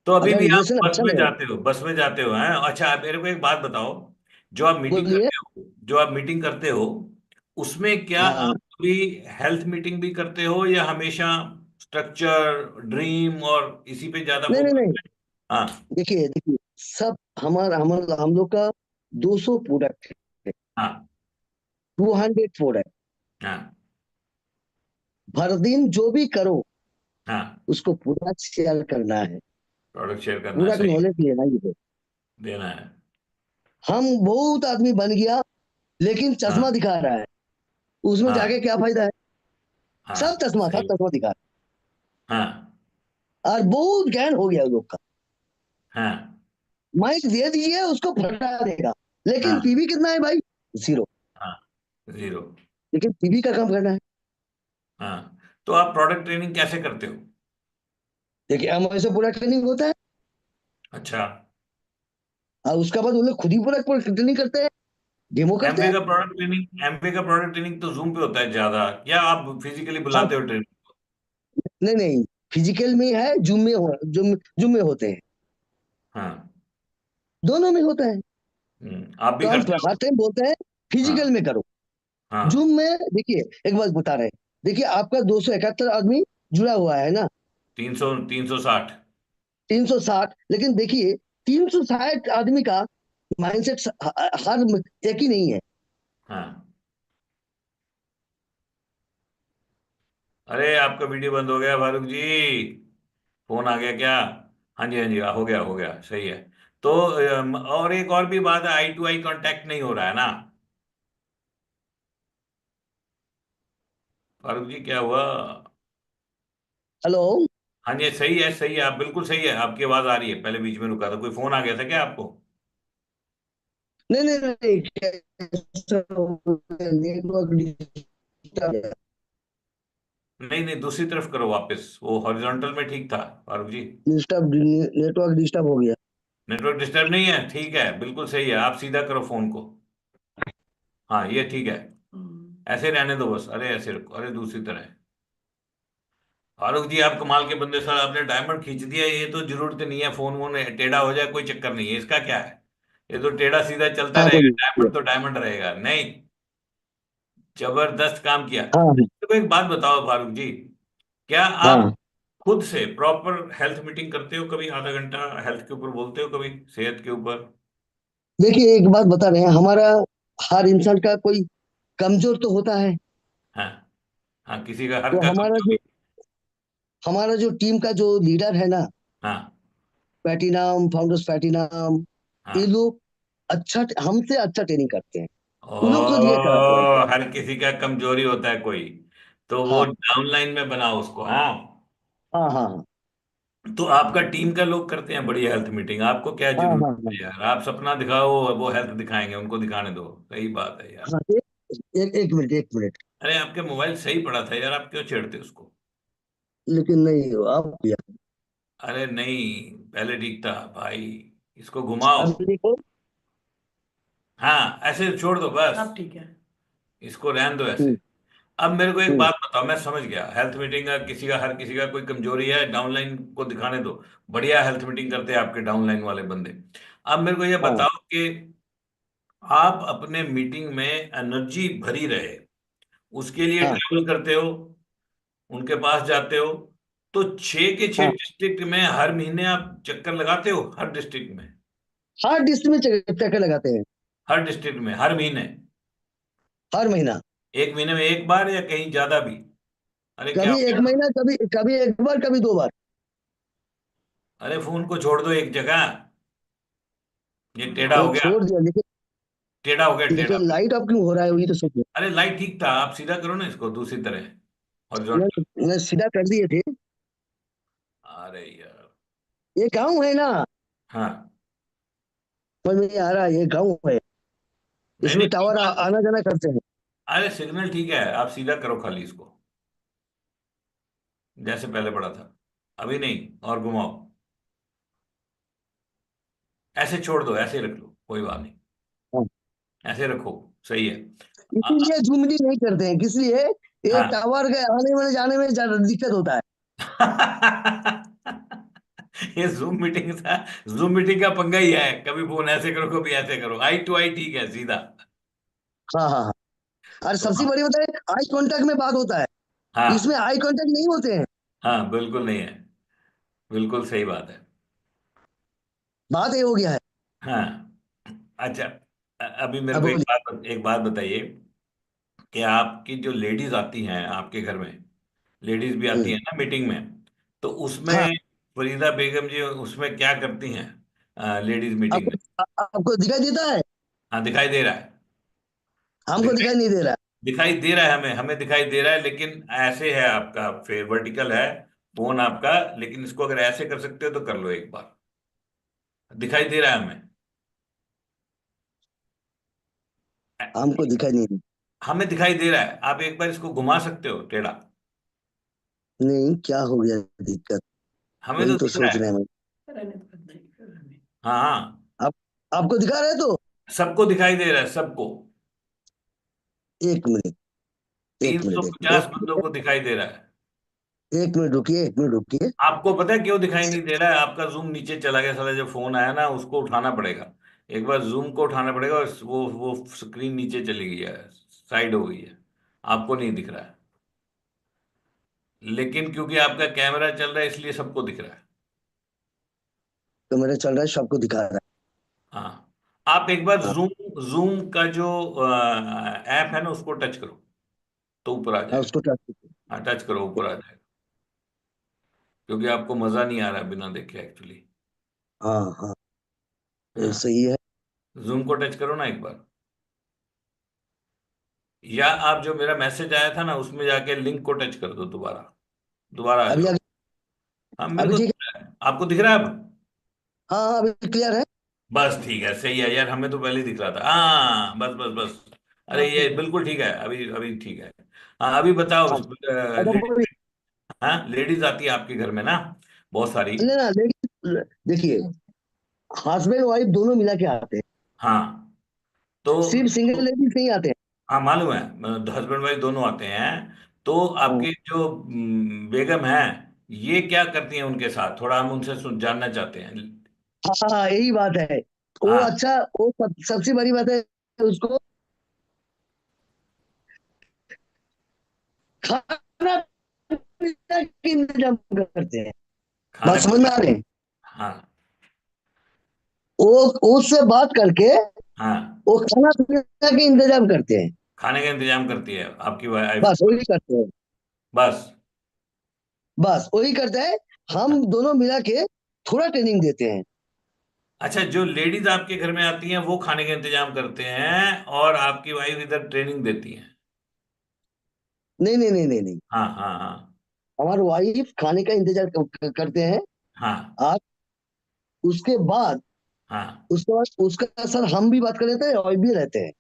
तो अभी अगर भी आप रिलेशन बस अच्छा में नहीं होगा। जाते हो, बस में जाते हो हैं? अच्छा, आप मेरे को एक बात बताओ, जो आप मीटिंग बोलिए। करते हो, जो आप मीटिंग करते हो, उसमें क्या हाँ, आप कभी हेल्थ मीटिंग भी करते हो, या हमेशा स्ट्रक्चर, ड्रीम और इसी पे ज्यादा नहीं नहीं फोकस नहीं, है? हाँ देखिए देखिए, सब हम लोग का 200 प्रोडक्ट है, हाँ 200 प्रोडक्ट, हाँ हर दिन जो भी करो हाँ, उसको पूरा शेयर करना है, प्रोडक्ट शेयर करना है, पूरा सही, नॉलेज लेना ही है। देना है। हम बहुत आदमी बन गया, लेकिन चश्मा हाँ दिखा रहा है, उसमें जाके हाँ क्या फायदा है? हाँ सब सही। चश्मा दिखा हाँ रहा है, और बहुत ज्ञान हो गया लोग का। हाँ माइक दे दीजिए उसको फटा देगा, लेकिन हाँ पीवी कितना है भाई? 0। हाँ, जीरो। लेकिन पीवी का काम करना है। हाँ, तो आप प्रोडक्ट ट्रेनिंग कैसे करते हो? देखिए हम ऐसे पूरा ट्रेनिंग होता है, अच्छा, और उसके बाद वो लोग खुद ही पूरा ट्रेनिंग करते हैं, डेमो करते एमवे हैं। का प्रोडक्ट ट्रेनिंग, एमवे का प्रोडक्ट ट्रेनिंग तो जूम पे होता है ज्यादा, या आप फिजिकली हाँ, बुलाते हो ट्रेनिंग? नहीं नहीं, फिजिकल में है, जूम में होते हैं, हाँ। दोनों में होता है। आप भी तो हम करते हर हो? टाइम बोलते हैं फिजिकल हाँ में करो। हाँ। जूम में देखिए, एक बात बता रहे हैं, देखिए आपका 271 आदमी जुड़ा हुआ है ना, 360। 360, लेकिन देखिए 360 आदमी का माइंडसेट हर एक ही नहीं है। हाँ, अरे आपका वीडियो बंद हो गया फारूक जी, फोन आ गया क्या? हाँ जी हाँ जी, हो गया हो गया, सही है। तो और एक और भी बात है, आई टू आई कांटेक्ट नहीं हो रहा है ना फारूक जी, क्या हुआ? हेलो। हाँ जी, सही है सही है, आप बिल्कुल सही है, आपकी आवाज आ रही है, पहले बीच में रुका था, कोई फोन आ गया था क्या आपको? नहीं नहीं नहीं, नेटवर्क डिस्टर्ब है। नहीं नहीं, दूसरी तरफ करो वापस, वो हॉरिजॉन्टल में ठीक था फारूक जी। नेटवर्क डिस्टर्ब हो गया। नेटवर्क डिस्टर्ब नहीं है, ठीक है, बिल्कुल सही है, आप सीधा करो फोन को। हाँ ये ठीक है, ऐसे रहने दो बस, अरे ऐसे रखो, अरे दूसरी तरह है। फारूक जी आप कमाल के बंदे सर, आपने डायमंड खींच दिया, ये तो जरूरत नहीं है फोन वोन टेढ़ा हो जाए कोई चक्कर नहीं है, इसका क्या है, ये तो टेढ़ा सीधा चलता हाँ रहेगा, बोलिए। डायमंड तो डायमंड रहेगा। नहीं, जबरदस्त काम किया। हाँ तो एक बात बताओ फारूक जी, क्या आप हाँ। खुद से प्रॉपर हेल्थ मीटिंग करते हो कभी, आधा घंटा हेल्थ के ऊपर बोलते हो कभी, सेहत के ऊपर? देखिए एक बात बता रहे हैं, हमारा हर इंसान का कोई कमजोर तो होता है। हाँ। हाँ, किसी का हर तो का हमारा कमजोरी। जो टीम का जो लीडर है ना, हाँ। प्लैटिनम फाउंडर्स प्लैटिनम, ये हाँ। लोग अच्छा, हमसे अच्छा ट्रेनिंग करते हैं। उन लोग को दिए कराते हैं। ओ, हर किसी का कमजोरी होता है कोई, तो वो हाँ डाउनलाइन में बनाओ उसको। हाँ। हाँ हाँ तो आपका टीम का लोग करते हैं बड़ी हेल्थ मीटिंग, आपको क्या हाँ जरूरत हाँ हाँ है यार, आप सपना दिखाओ, वो हेल्थ दिखाएंगे, उनको दिखाने दो, सही बात है यार। हाँ। एक मिनट, एक मिनट। अरे आपके मोबाइल सही पड़ा था यार, आप क्यों छेड़ते उसको? लेकिन नहीं, आप अरे नहीं, पहले ठीक था भाई, इसको घुमाओ। अभी देखो। हाँ, ऐसे छोड़ दो बस, अब ठीक है, इसको रहने दो ऐसे। हम्म, अब मेरे को एक हम्म, बात बताओ, मैं समझ गया हेल्थ मीटिंग का किसी का, हर किसी का कोई कमजोरी है, डाउनलाइन को दिखाने दो। बढ़िया हेल्थ मीटिंग करते हैं आपके डाउनलाइन वाले बंदे। अब मेरे को ये हाँ बताओ कि आप अपने मीटिंग में एनर्जी भरी रहे, उसके लिए हाँ ट्रेवल करते हो, उनके पास जाते हो, तो 6 के 6 हाँ। डिस्ट्रिक्ट में हर महीने आप चक्कर लगाते हो, हर डिस्ट्रिक्ट में? हर डिस्ट्रिक्ट में चक्कर लगाते हैं। हर डिस्ट्रिक्ट में हर महीने? हर महीना। एक महीने में एक बार या कहीं ज्यादा भी? अरे क्या हो कभी एक गया? महीना, कभी कभी एक बार, कभी दो बार। अरे फोन को छोड़ दो एक जगह, ये टेढ़ा वो हो गया, छोड़ दिया, लेकिन टेढ़ा हो गया, टेढ़ा। लाइट ऑफ क्यों हो रहा है, वही तो सोच अरे लाइट ठीक था, आप सीधा करो ना इसको दूसरी तरह, हॉरिजॉन्टल। मैं सीधा कर दिए थे। अरे यार। ये गाँव है ना, हाँ। समझ में नहीं आ रहा, ये गाँव है। नहीं नहीं, इसमें कोई टावर बात नहीं। आना जाना करते हैं। अरे सिग्नल ठीक है, आप सीधा करो खाली इसको, जैसे पहले पड़ा था, अभी नहीं, और घुमाओ, ऐसे छोड़ दो, ऐसे रख लो, कोई बात नहीं, हाँ। ऐसे रखो, सही है। आ- इसीलिए जूम मीटिंग नहीं करते हैं, किस लिए? ये हाँ। टावर के आने में जाने में ज्यादा दिक्कत होता है। ये जूम मीटिंग था, जूम मीटिंग का पंगा ही है, कभी फोन ऐसे करो कभी ऐसे करो, आई टू आई ठीक है सीधा। हाँ हाँ हाँ। और तो सबसे बड़ी बात है, आई कांटेक्ट में बात होता है। इसमें हाँ। आई कांटेक्ट नहीं होते हैं। हाँ बिल्कुल नहीं है, बिल्कुल सही बात है। बात ये हो गया है। हाँ। अच्छा, अभी मेरे अब को बोलिए। एक बात बताइए, कि आपकी जो लेडीज आती हैं आपके घर में, लेडीज भी आती हम्म, हैं ना मीटिंग में, तो हाँ। उसमें फरीदा बेगम जी उसमें क्या करती हैं लेडीज मीटिंग में? आपको दिखाई देता है? हाँ दिखाई दे रहा है, हमको दिखाई दिखाई नहीं दे रहा। दिखाई दे रहा है, हमें हमें दिखाई दे रहा है, लेकिन ऐसे है आपका, फिर वर्टिकल है फोन आपका, लेकिन इसको अगर ऐसे कर सकते हो तो कर लो एक बार, दिखाई दे रहा है हमें। हमको दिखाई नहीं दे। हमें दिखाई दे रहा है, आप एक बार इसको घुमा सकते हो टेढ़ा? नहीं, क्या हो गया दिक्कत? हमें वही तो तो दिख रहा सोच रहे है। हैं। हाँ हाँ, आप आपको दिखा रहे तो? सबको दिखाई दे रहा है, सबको, एक मिनट, तीन एक सौ मिनट, पचास बंदों को दिखाई दे रहा है। एक मिनट रुकिए, एक मिनट रुकिए। आपको पता है क्यों दिखाई नहीं दे रहा है? आपका जूम नीचे चला गया, साला जब फोन आया ना उसको उठाना पड़ेगा, एक बार जूम को उठाना पड़ेगा, और वो स्क्रीन नीचे चली गई है, साइड हो गई है, आपको नहीं दिख रहा है, लेकिन क्योंकि आपका कैमरा चल रहा है इसलिए सबको दिख रहा है। तो मेरा चल रहा है, सबको दिखा रहा हाँ, आप एक बार है। हाँ, जूम जूम का जो ऐप है ना उसको टच करो, तो ऊपर आ हाँ, जाएगा। उसको टच। हाँ टच करो, ऊपर आ जाएगा, क्योंकि आपको मजा नहीं आ रहा है बिना देखे एक्चुअली। हाँ हाँ, ये हाँ, सही है। जूम को टच करो ना एक बार, या आप जो मेरा मैसेज आया था ना उसमें जाके लिंक को टच कर दो, दोबारा, दोबारा आ अभी जाओ। आगे। हाँ मेरे अभी को दिख ठीक है। रहा है, आपको दिख रहा है अब? हाँ हाँ, अभी क्लियर है। बस ठीक है, सही है यार, हमें तो पहले ही दिख रहा था, हाँ बस बस बस, अरे ये बिल्कुल ठीक है, अभी अभी ठीक है। हाँ अभी बताओ, हाँ। अब लेडीज, हाँ लेडीज आती है आपके घर में ना बहुत सारी? नहीं ना, लेकिन देखिए, हस्बैंड वाइफ दोनों मिला के आते हैं। हाँ। तो सिर्फ सिंगल लेडीज नहीं आते हैं। हाँ मालूम है, हस्बैंड वाइफ दोनों आते हैं। तो हाँ आपकी जो बेगम है, ये क्या करती हैं उनके साथ, थोड़ा हम उनसे जानना चाहते हैं। हाँ, यही बात है। वो हाँ अच्छा, वो सबसे बड़ी बात है, उसको खाना पीना का इंतजाम करते हैं। खाने बात समझ में आ रही है? हाँ वो उससे बात करके हाँ, वो खाना पीना का इंतजाम करते हैं। खाने का इंतजाम करती है आपकी वाइफ। बस वही करते हैं। बस। बस वही करते हैं। हम दोनों मिला के थोड़ा ट्रेनिंग देते हैं। अच्छा, जो लेडीज आपके घर में आती हैं वो खाने का इंतजाम करते हैं और आपकी वाइफ इधर ट्रेनिंग देती हैं। नहीं नहीं नहीं नहीं नहीं, हाँ हाँ हाँ हमारी वाइफ खाने का इंतजार करते हैं। हाँ आज उसके बाद हाँ। उसका सर हम भी बात कर लेते हैं और भी रहते हैं।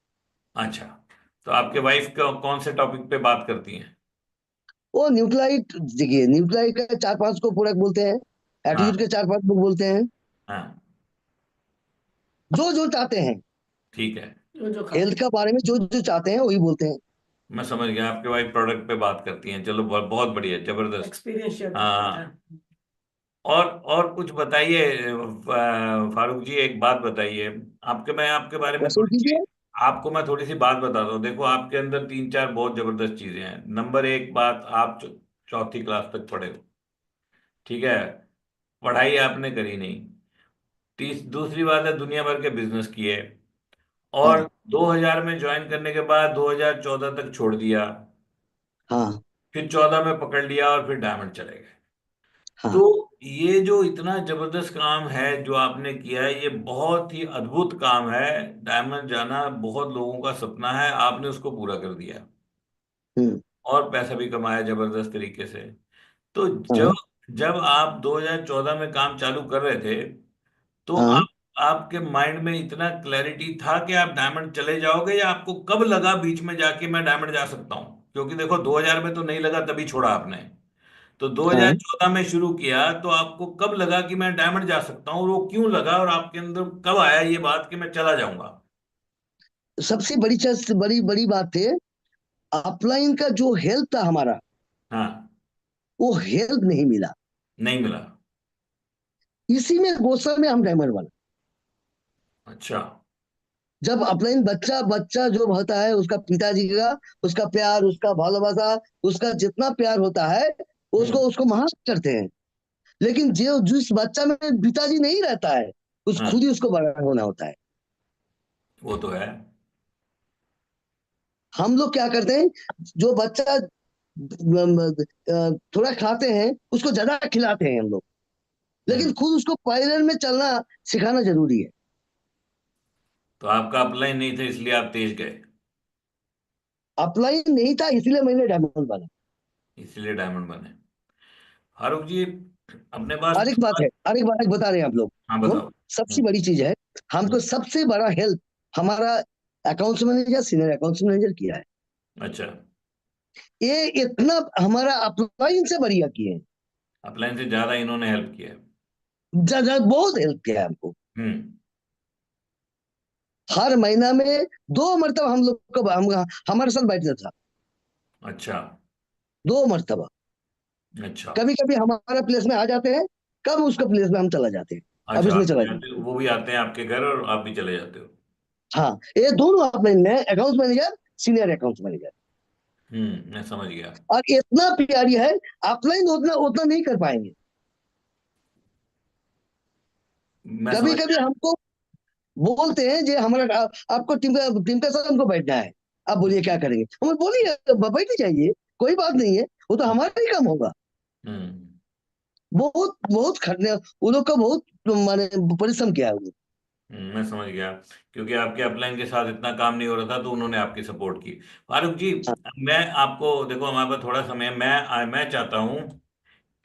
अच्छा, तो आपके वाइफ कौन से टॉपिक पे बात करती हैं। वो न्यूक्लाइड, देखिए न्यूक्लाइड का चार पांच को पूरक बोलते हैं। एटीट्यूड हाँ के चार पांच को बोलते हैं। हाँ। जो जो चाहते हैं, ठीक है, हेल्थ का बारे में जो जो चाहते हैं वही बोलते हैं। मैं समझ गया, आपके वाइफ प्रोडक्ट पे बात करती हैं। चलो बहुत बहुत बढ़िया, जबरदस्त एक्सपीरियंस शेयर करते हाँ। हैं। और कुछ बताइए, फारूक जी एक बात बताइए। मैं आपके बारे में क्वेश्चन थोड़ी सी, कीजिए। आपको मैं थोड़ी सी बात बताता हूँ। देखो, आपके अंदर तीन चार बहुत जबरदस्त चीजें हैं। नंबर एक बात, आप चौथी क्लास तक पढ़े हो, ठीक है, पढ़ाई आपने करी नहीं। दूसरी बात है, दुनिया भर के बिजनेस किए, और हाँ 2000 में ज्वाइन करने के बाद 2014 तक छोड़ दिया, हाँ फिर 14 में पकड़ लिया और फिर डायमंड चले गए। तो हाँ ये जो इतना जबरदस्त काम है जो आपने किया है, ये बहुत ही अद्भुत काम है। डायमंड जाना बहुत लोगों का सपना है, आपने उसको पूरा कर दिया हम्म, और पैसा भी कमाया जबरदस्त तरीके से। तो हाँ जब जब आप 2014 में काम चालू कर रहे थे, तो हाँ। आपके माइंड में इतना क्लैरिटी था कि आप डायमंड चले जाओगे, या आपको कब लगा बीच में जाके मैं डायमंड जा सकता हूँ? क्योंकि देखो, 2000 में तो नहीं लगा, तभी छोड़ा आपने। तो हाँ 2014 में शुरू किया, तो आपको कब लगा कि मैं डायमंड जा सकता हूँ, और वो क्यों लगा, और आपके अंदर कब आया ये बात कि मैं चला जाऊंगा? सबसे बड़ी चीज, बड़ी बड़ी बात है, अपलाइन का जो हेल्प था हमारा, हाँ। वो हेल्प नहीं मिला। नहीं मिला। इसी में गुस्सा में हम डायमंड बना। अच्छा। जब अपलाइन बच्चा बच्चा जो होता है, उसका पिताजी का, उसका प्यार, उसका भालोबासा, उसका जितना प्यार होता है, उसको हम्म। उसको महान करते हैं। लेकिन जो जिस बच्चा में पिताजी नहीं रहता है, उस हाँ, खुद ही उसको बड़ा होना होता है। वो तो है। हम लोग क्या करते हैं, जो बच्चा थोड़ा खाते हैं उसको ज्यादा खिलाते हैं हम लोग, लेकिन हम्म। खुद उसको पैरेलल में चलना सिखाना जरूरी है। तो आपका अपलाइन नहीं था इसलिए आप तेज गए, अपलाइन नहीं था इसलिए मैंने डायमंड बना। इसलिए डायमंड बने। फारूक जी, अपने पास और एक बात है, और एक बात बता रहे हैं आप लोग हाँ को, बताओ। सबसे हम्म। बड़ी चीज है, हमको सबसे बड़ा हेल्प हमारा accounts manager, senior accounts manager किया है। अच्छा, ये इतना हमारा अपलाइन से बढ़िया किए हैं। अपलाइन से ज्यादा इन्होंने हेल्प किया है। बहुत हेल्प किया है हमको। हम्म। हर महीना में 2 मरतबा हम लोग को हमारे साथ बैठता था। अच्छा 2 मरतबा। अच्छा कभी कभी हमारे प्लेस में आ जाते हैं, कब उसके प्लेस में हम चला जाते हैं, अब अच्छा, इसमें आप चला भी जाते आते हो, वो भी आते हैं आपके घर, और आप भी चले जाते हो। हैं। हाँ, ये दोनों अपलाइन में, accounts manager, senior accounts manager. मैं समझ गया। और इतना प्यारी है, अपलाइन उतना उतना नहीं कर पाएंगे। मैं कभी समझ कभी गया। हमको बोलते हैं जे हमारा आपको टीम का साथ हमको बैठना है, आप बोलिए क्या करेंगे, हम बोलिए बैठ जाइए, कोई बात नहीं है, वो तो हमारा ही काम होगा। हम्म। बहुत बहुत खटने, वो लोग का बहुत माने परिश्रम किया है वो लोग। मैं समझ गया, क्योंकि आपके अपलाइन के साथ इतना काम नहीं हो रहा था तो उन्होंने आपकी सपोर्ट की। फारूक जी, मैं आपको, देखो हमारे पास थोड़ा समय है, मैं चाहता हूँ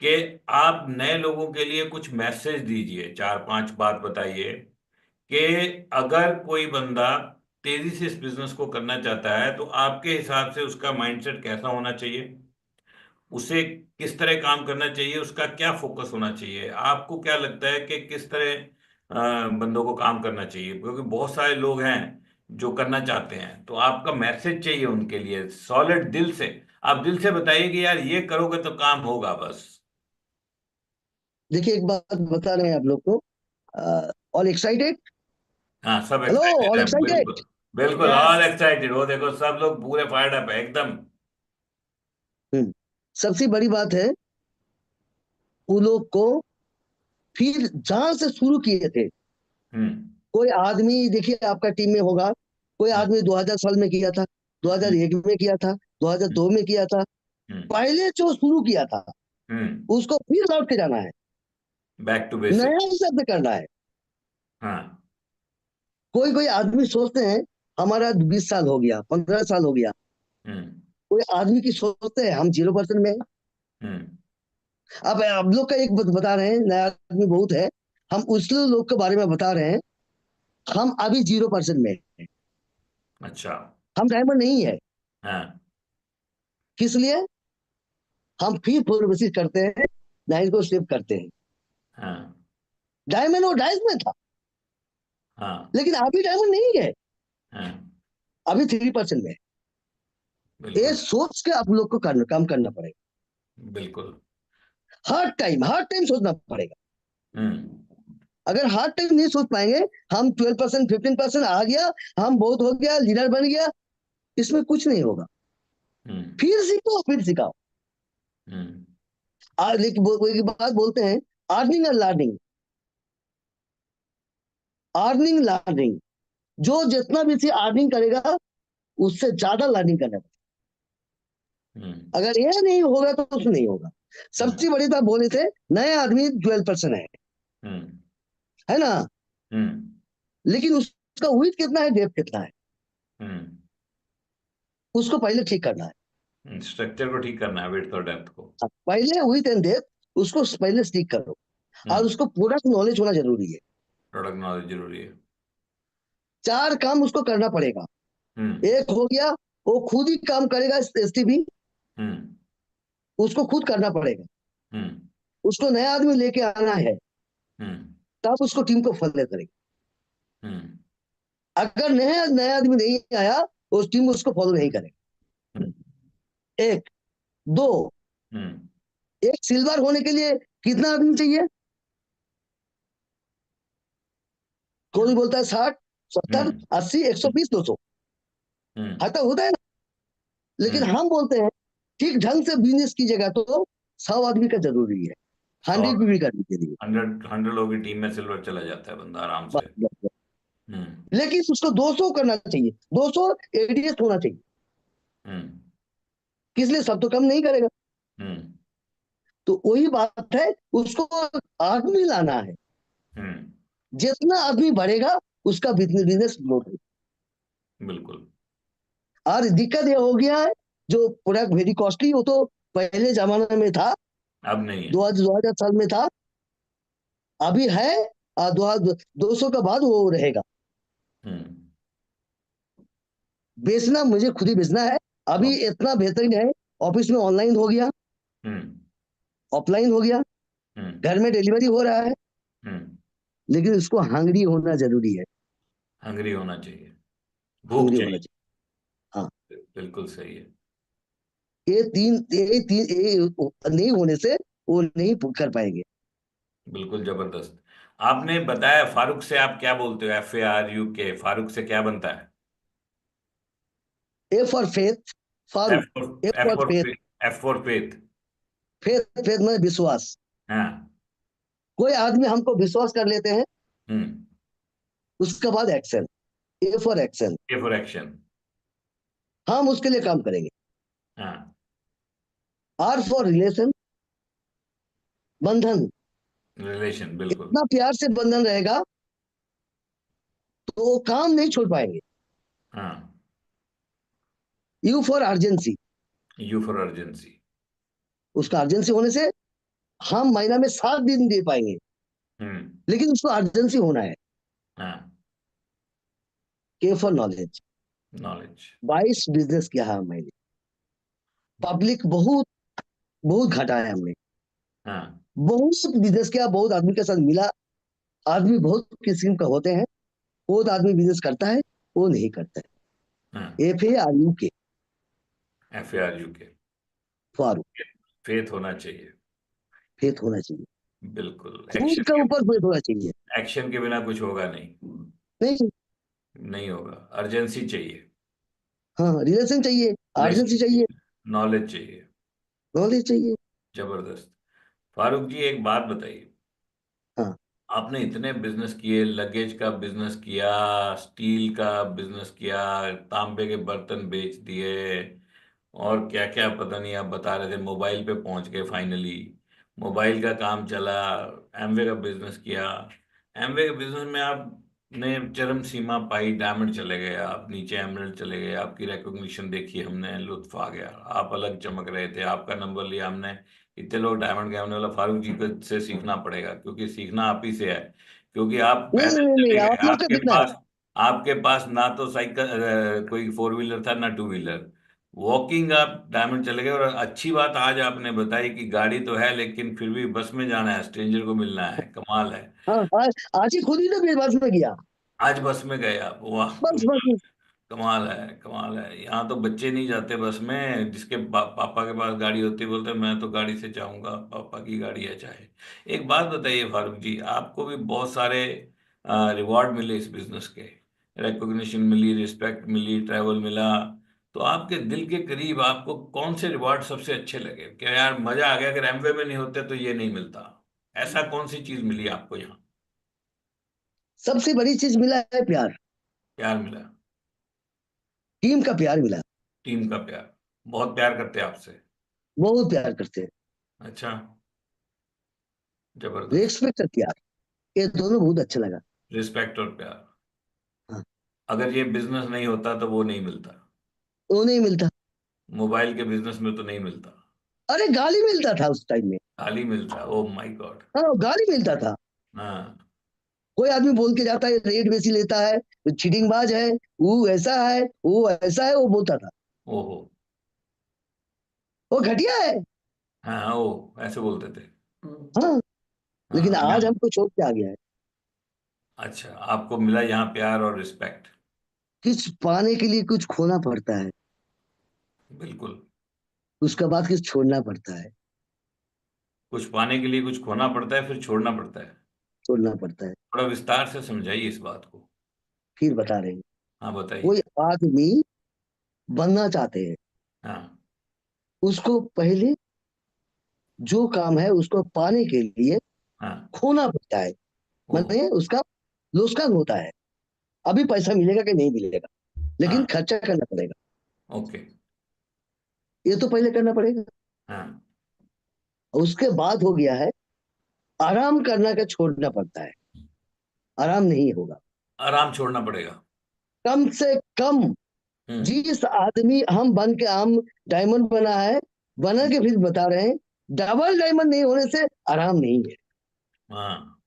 कि आप नए लोगों के लिए कुछ मैसेज दीजिए, चार पांच बात बताइए कि अगर कोई बंदा तेजी से इस बिजनेस को करना चाहता है, तो आपके हिसाब से उसका माइंडसेट कैसा होना चाहिए, उसे किस तरह काम करना चाहिए, उसका क्या फोकस होना चाहिए, आपको क्या लगता है कि किस तरह बंदों को काम करना चाहिए? क्योंकि बहुत सारे लोग हैं जो करना चाहते हैं, तो आपका मैसेज चाहिए उनके लिए सॉलिड दिल से। आप दिल से बताइए कि यार ये करोगे तो काम होगा बस। देखिए, एक बात बता रहे हैं आप लोग को, ऑल एक्साइटेड? हाँ, सब हेलो, एक्साइटेड ऑल है, एक्साइटेड? बिल्कुल। बिल्कुल ऑल यस। एक्साइटेड, वो देखो सब लोग पूरे फायर्ड अप है एकदम। सबसे बड़ी बात है, वो लोग को फिर जहां से शुरू किए थे, हम्म। कोई आदमी देखिए आपका टीम में होगा, कोई हम्म। आदमी 2000 साल में किया था, 2001 में किया था, 2002 में किया था, हम्म। पहले जो शुरू किया था हम्म। उसको फिर लौट के जाना है, बैक टू बेसिक। नया हिसाब से करना है। हाँ। कोई कोई आदमी सोचते हैं हमारा 20 साल हो गया, 15 साल हो गया, हम्म। कोई आदमी की सोचते हैं हम 0% में हैं। हम्म। अब आप लोग का एक बता रहे हैं, नया आदमी बहुत है, हम उस लोग के बारे में बता रहे हैं, हम अभी 0% में हैं। अच्छा। हम डायमंड नहीं है। हाँ। किस लिए? हम फिर प्रोग्रेसिव करते हैं, लाइन को स्लिप करते हैं। हाँ। डायमंड वो डाइस में था, हाँ। लेकिन अभी डायमंड नहीं है, हाँ। अभी 3% में है। ये बिल्कुल। सोच के आप लोग को काम करना पड़ेगा, बिल्कुल। हर टाइम सोचना पड़ेगा। हम्म। अगर हर टाइम नहीं सोच पाएंगे, हम 12% 15% आ गया, हम बहुत हो गया, लीडर बन गया, इसमें कुछ नहीं होगा। हम्म। फिर सीखो, फिर सिखाओ। हम्म। लेकिन वो एक बात बोलते हैं, अर्निंग और लर्निंग, अर्निंग लर्निंग, जो जितना भी सी अर्निंग करेगा उससे ज्यादा लर्निंग करना पड़ेगा। हम्म। अगर ये नहीं होगा तो कुछ नहीं होगा। सबसे बड़ी बात बोले थे, नया आदमी 12% हम्म। है ना, हम्म। लेकिन उसका विड्थ कितना है, डेप्थ कितना है, हम्म। उसको पहले ठीक करना है। स्ट्रक्चर को ठीक करना है, विड्थ और डेप्थ को। पहले विड्थ एंड डेप्थ उसको पहले ठीक करो, और उसको प्रोडक्ट नॉलेज होना जरूरी है। प्रोडक्ट नॉलेज जरूरी है। 4 काम उसको करना पड़ेगा। हम्म। एक हो गया, वो खुद ही काम करेगा, एसटीबी हम्म। उसको खुद करना पड़ेगा। हम्म। उसको नया आदमी लेके आना है, हम्म। तब उसको टीम को फॉलो करेगी। हम्म। अगर नया नया आदमी नहीं आया, उस टीम उसको फॉलो नहीं करेगी। हम्म। एक, दो, हम्म। एक सिल्वर होने के लिए कितना आदमी चाहिए? कोई बोलता है 60, 70, हम्म। 80, 120, 200, हम्म। हटा होता है ना। लेकिन हम्म। हम बोलते हैं ठीक ढंग से बिजनेस कीजिएगा तो 100 आदमी का जरूरी है, 100 भी करने के लिए। 100 लोगों की टीम में सिल्वर चला जाता है बंदा आराम बस, से। बस, बस। हम्म। लेकिन उसको 200 करना चाहिए, 200 एडीएस होना चाहिए। हम्म। किस लिए? सब तो कम नहीं करेगा। हम्म। तो वही बात है, उसको आदमी लाना है। हम्म। जितना आदमी बढ़ेगा उसका बिजनेस ग्रोथ होगा। बिल्कुल। और दिक्कत ये हो गया है, जो प्रोडक्ट वेरी कॉस्टली, वो तो पहले जमाने में था, अब नहीं है। 2000 साल में था, अभी है, 200 का बाद वो रहेगा। हम्म। बेचना मुझे खुद ही बेचना है। अभी अब- इतना बेहतरीन है, ऑफिस में ऑनलाइन हो गया, हम्म। ऑफलाइन हो गया, हम्म। घर में डिलीवरी हो रहा है, हम्म। लेकिन उसको हंगरी होना जरूरी है। हंगरी होना चाहिए, भूख हंगरी होना चाहिए। चाहिए। हाँ, बिल्कुल सही है। ये नहीं होने से वो नहीं कर पाएंगे। बिल्कुल जबरदस्त। आपने बताया फारूक से आप क्या बोलते हो, FARUK, फारूक से क्या बनता है? A for faith, F Farooq. A for F for for faith, F for faith. Faith faith में विश्वास। हाँ। कोई आदमी हमको विश्वास कर लेते हैं, हम्म। उसके बाद action, A for action, A for action. हम उसके लिए काम करेंगे। हाँ। आर फॉर रिलेशन, बंधन, रिलेशन, बिल्कुल। इतना प्यार से बंधन रहेगा तो वो काम नहीं छोड़ पाएंगे। हाँ। You for urgency, U for urgency. उसका अर्जेंसी होने से हम महीना में 7 दिन दे पाएंगे, हम्म। लेकिन उसको अर्जेंसी होना है। हाँ। के फॉर नॉलेज, नॉलेज। 22 बिजनेस किया है मैंने, पब्लिक बहुत बहुत घटा है हमने, हाँ। बहुत बिजनेस किया, बहुत आदमी के साथ मिला। आदमी बहुत किस्म का होते हैं, बहुत आदमी बिजनेस करता है, वो नहीं करता हाँ, है। FARUK, FARUK, Farooq. फेथ होना चाहिए। फेथ होना चाहिए, बिल्कुल, खुद के ऊपर फेथ होना चाहिए। एक्शन के बिना कुछ होगा नहीं। नहीं, नहीं होगा, अर्जेंसी चाहिए, हाँ, रिलेशन चाहिए, रिलेशन अर्जेंसी चाहिए, चाहिए, नॉलेज चाहिए। नॉलेज चाहिए। जबरदस्त। फारूक जी एक बात बताइए, हाँ, आपने इतने बिजनेस किए, लगेज का बिजनेस किया, स्टील का बिजनेस किया, तांबे के बर्तन बेच दिए, और क्या क्या पता नहीं, आप बता रहे थे मोबाइल पे पहुंच गए फाइनली, मोबाइल का काम चला, एमवे का बिजनेस किया। एमवे के बिजनेस में आपने चरम सीमा पाई, डायमंड चले गए आप, नीचे एमरल्ड चले गए, आपकी रिकॉग्निशन देखी हमने, लुत्फ आ गया, आप अलग चमक रहे थे, आपका नंबर लिया हमने, इतने लोग डायमंड गए, हमने बोला फारूक जी को से सीखना पड़ेगा, क्योंकि सीखना आप ही से है, क्योंकि आप नहीं पैदल नहीं नहीं, चले गए, आप लोग का कितना है? आपके पास ना तो साइकिल कोई फोर व्हीलर था ना टू व्हीलर, वॉकिंग आप डायमंड चले गए। और अच्छी बात आज आपने बताई कि गाड़ी तो है लेकिन फिर भी बस में जाना है, स्ट्रेंजर को मिलना है, कमाल है। हाँ, आज ही खुद ही तो मेरे बस में गया। आज बस में गए आप, वाह, बस बस। कमाल है, कमाल है। यहाँ तो बच्चे नहीं जाते बस में, जिसके पापा के पास गाड़ी होती है बोलते हैं मैं तो गाड़ी से जाऊंगा, पापा की गाड़ी है चाहे। एक बात बताइए फारूक जी, आपको भी बहुत सारे रिवॉर्ड मिले इस बिजनेस के, रिकॉग्निशन मिली, रिस्पेक्ट मिली, ट्रैवल मिला, तो आपके दिल के करीब आपको कौन से रिवॉर्ड सबसे अच्छे लगे, क्या यार मजा आ गया, अगर एमवे में नहीं होते तो ये नहीं मिलता, ऐसा कौन सी चीज मिली आपको यहाँ? सबसे बड़ी चीज मिला है प्यार, प्यार मिला? टीम का प्यार मिला। टीम का प्यार, बहुत प्यार करते हैं आपसे? बहुत प्यार करते हैं, अच्छा, जबरदस्त। रेस्पेक्ट और प्यार, ये दोनों बहुत अच्छा लगा। रिस्पेक्ट और प्यार, हाँ, अगर ये बिजनेस नहीं होता तो वो नहीं मिलता, वो नहीं मिलता। मोबाइल के बिजनेस में तो नहीं मिलता, अरे गाली मिलता था उस टाइम में। खाली मिलता, ओ माय गॉड। हाँ, गाली मिलता था। हाँ। कोई आदमी बोल के जाता है रेट बेसी लेता है, चीटिंग बाज है, वो ऐसा है, वो ऐसा है, वो बोलता था, ओहो। वो घटिया है। हाँ, ओ ऐसे बोलते थे। हाँ, लेकिन हाँ, आज हमको छोड़ के आ गया है। अच्छा, आपको मिला यहाँ प्यार और रिस्पेक्ट। कुछ पाने के लिए कुछ खोना पड़ता है, बिल्कुल। उसके बाद कुछ छोड़ना पड़ता है। कुछ पाने के लिए कुछ खोना पड़ता है, फिर छोड़ना पड़ता है। छोड़ना पड़ता है। थोड़ा विस्तार से समझाइए इस बात को। फिर बता रहे हैं, हाँ बताइए। कोई आदमी बनना चाहते हैं, हाँ। उसको पहले जो काम है उसको पाने के लिए हाँ। खोना पड़ता है, ओहो। मतलब उसका नुकसान होता है। अभी पैसा मिलेगा कि नहीं मिलेगा, लेकिन हाँ। खर्चा करना पड़ेगा, ओके। ये तो पहले करना पड़ेगा। हाँ। उसके बाद हो गया है आराम करना का छोड़ना पड़ता है, आराम नहीं होगा। आराम छोड़ना पड़ेगा। कम से कम हम्म। जिस आदमी हम बन के हम डायमंड बना है, बना के फिर बता रहे हैं, डबल डायमंड नहीं होने से आराम नहीं है। हाँ।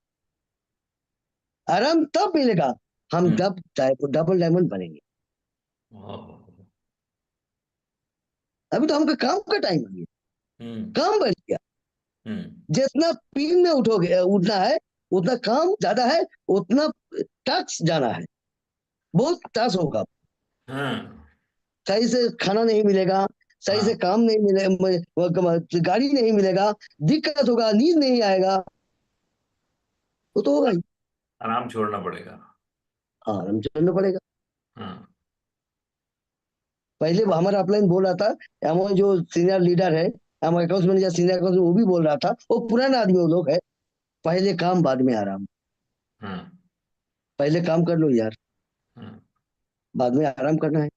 आराम तब मिलेगा हम हम्म। जब डबल डायमंड बनेंगे। ओहो। अभी तो हमका काम का टाइम है, हम्म। काम बढ़ गया। हम्म। जितना पीन में उठोगे उठना है, उतना काम ज्यादा है, उतना टैक्स जाना है, बहुत टैक्स होगा। हाँ। सही से खाना नहीं मिलेगा, सही से हाँ। काम नहीं मिले, गाड़ी नहीं मिलेगा, दिक्कत होगा, नींद नहीं आएगा, वो तो होगा ही। आराम छोड़ना पड़ेगा। हाँ, आराम करना पड़ेगा। हाँ। पहले हमारा अपलाइन बोल रहा था, हमारे जो सीनियर लीडर है, हमारे अकाउंट मैनेजर सीनियर अकाउंट, वो भी बोल रहा था, वो पुराना आदमी वो लोग है, पहले काम बाद में आराम। हाँ। पहले काम कर लो यार, हाँ। बाद में आराम करना है।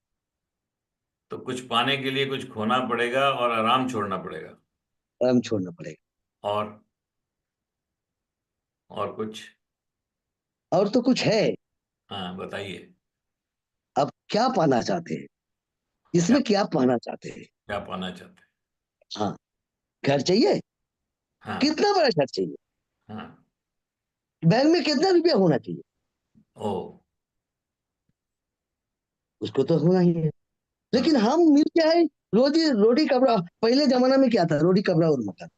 तो कुछ पाने के लिए कुछ खोना पड़ेगा और आराम छोड़ना पड़ेगा। आराम छोड़ना पड़ेगा। और और कुछ? और तो कुछ है। हाँ बताइए। अब क्या पाना चाहते हैं, क्या? इसमें क्या पाना चाहते हैं? क्या पाना चाहते हाँ, घर चाहिए, हैं? हाँ। कितना बड़ा घर चाहिए, हाँ। बैंक में कितना रुपया होना चाहिए, ओ। उसको तो होना ही है। हाँ। लेकिन हम मिल क्या है, रोजी रोटी कपड़ा, पहले जमाना में क्या था, रोटी कपड़ा और मकान।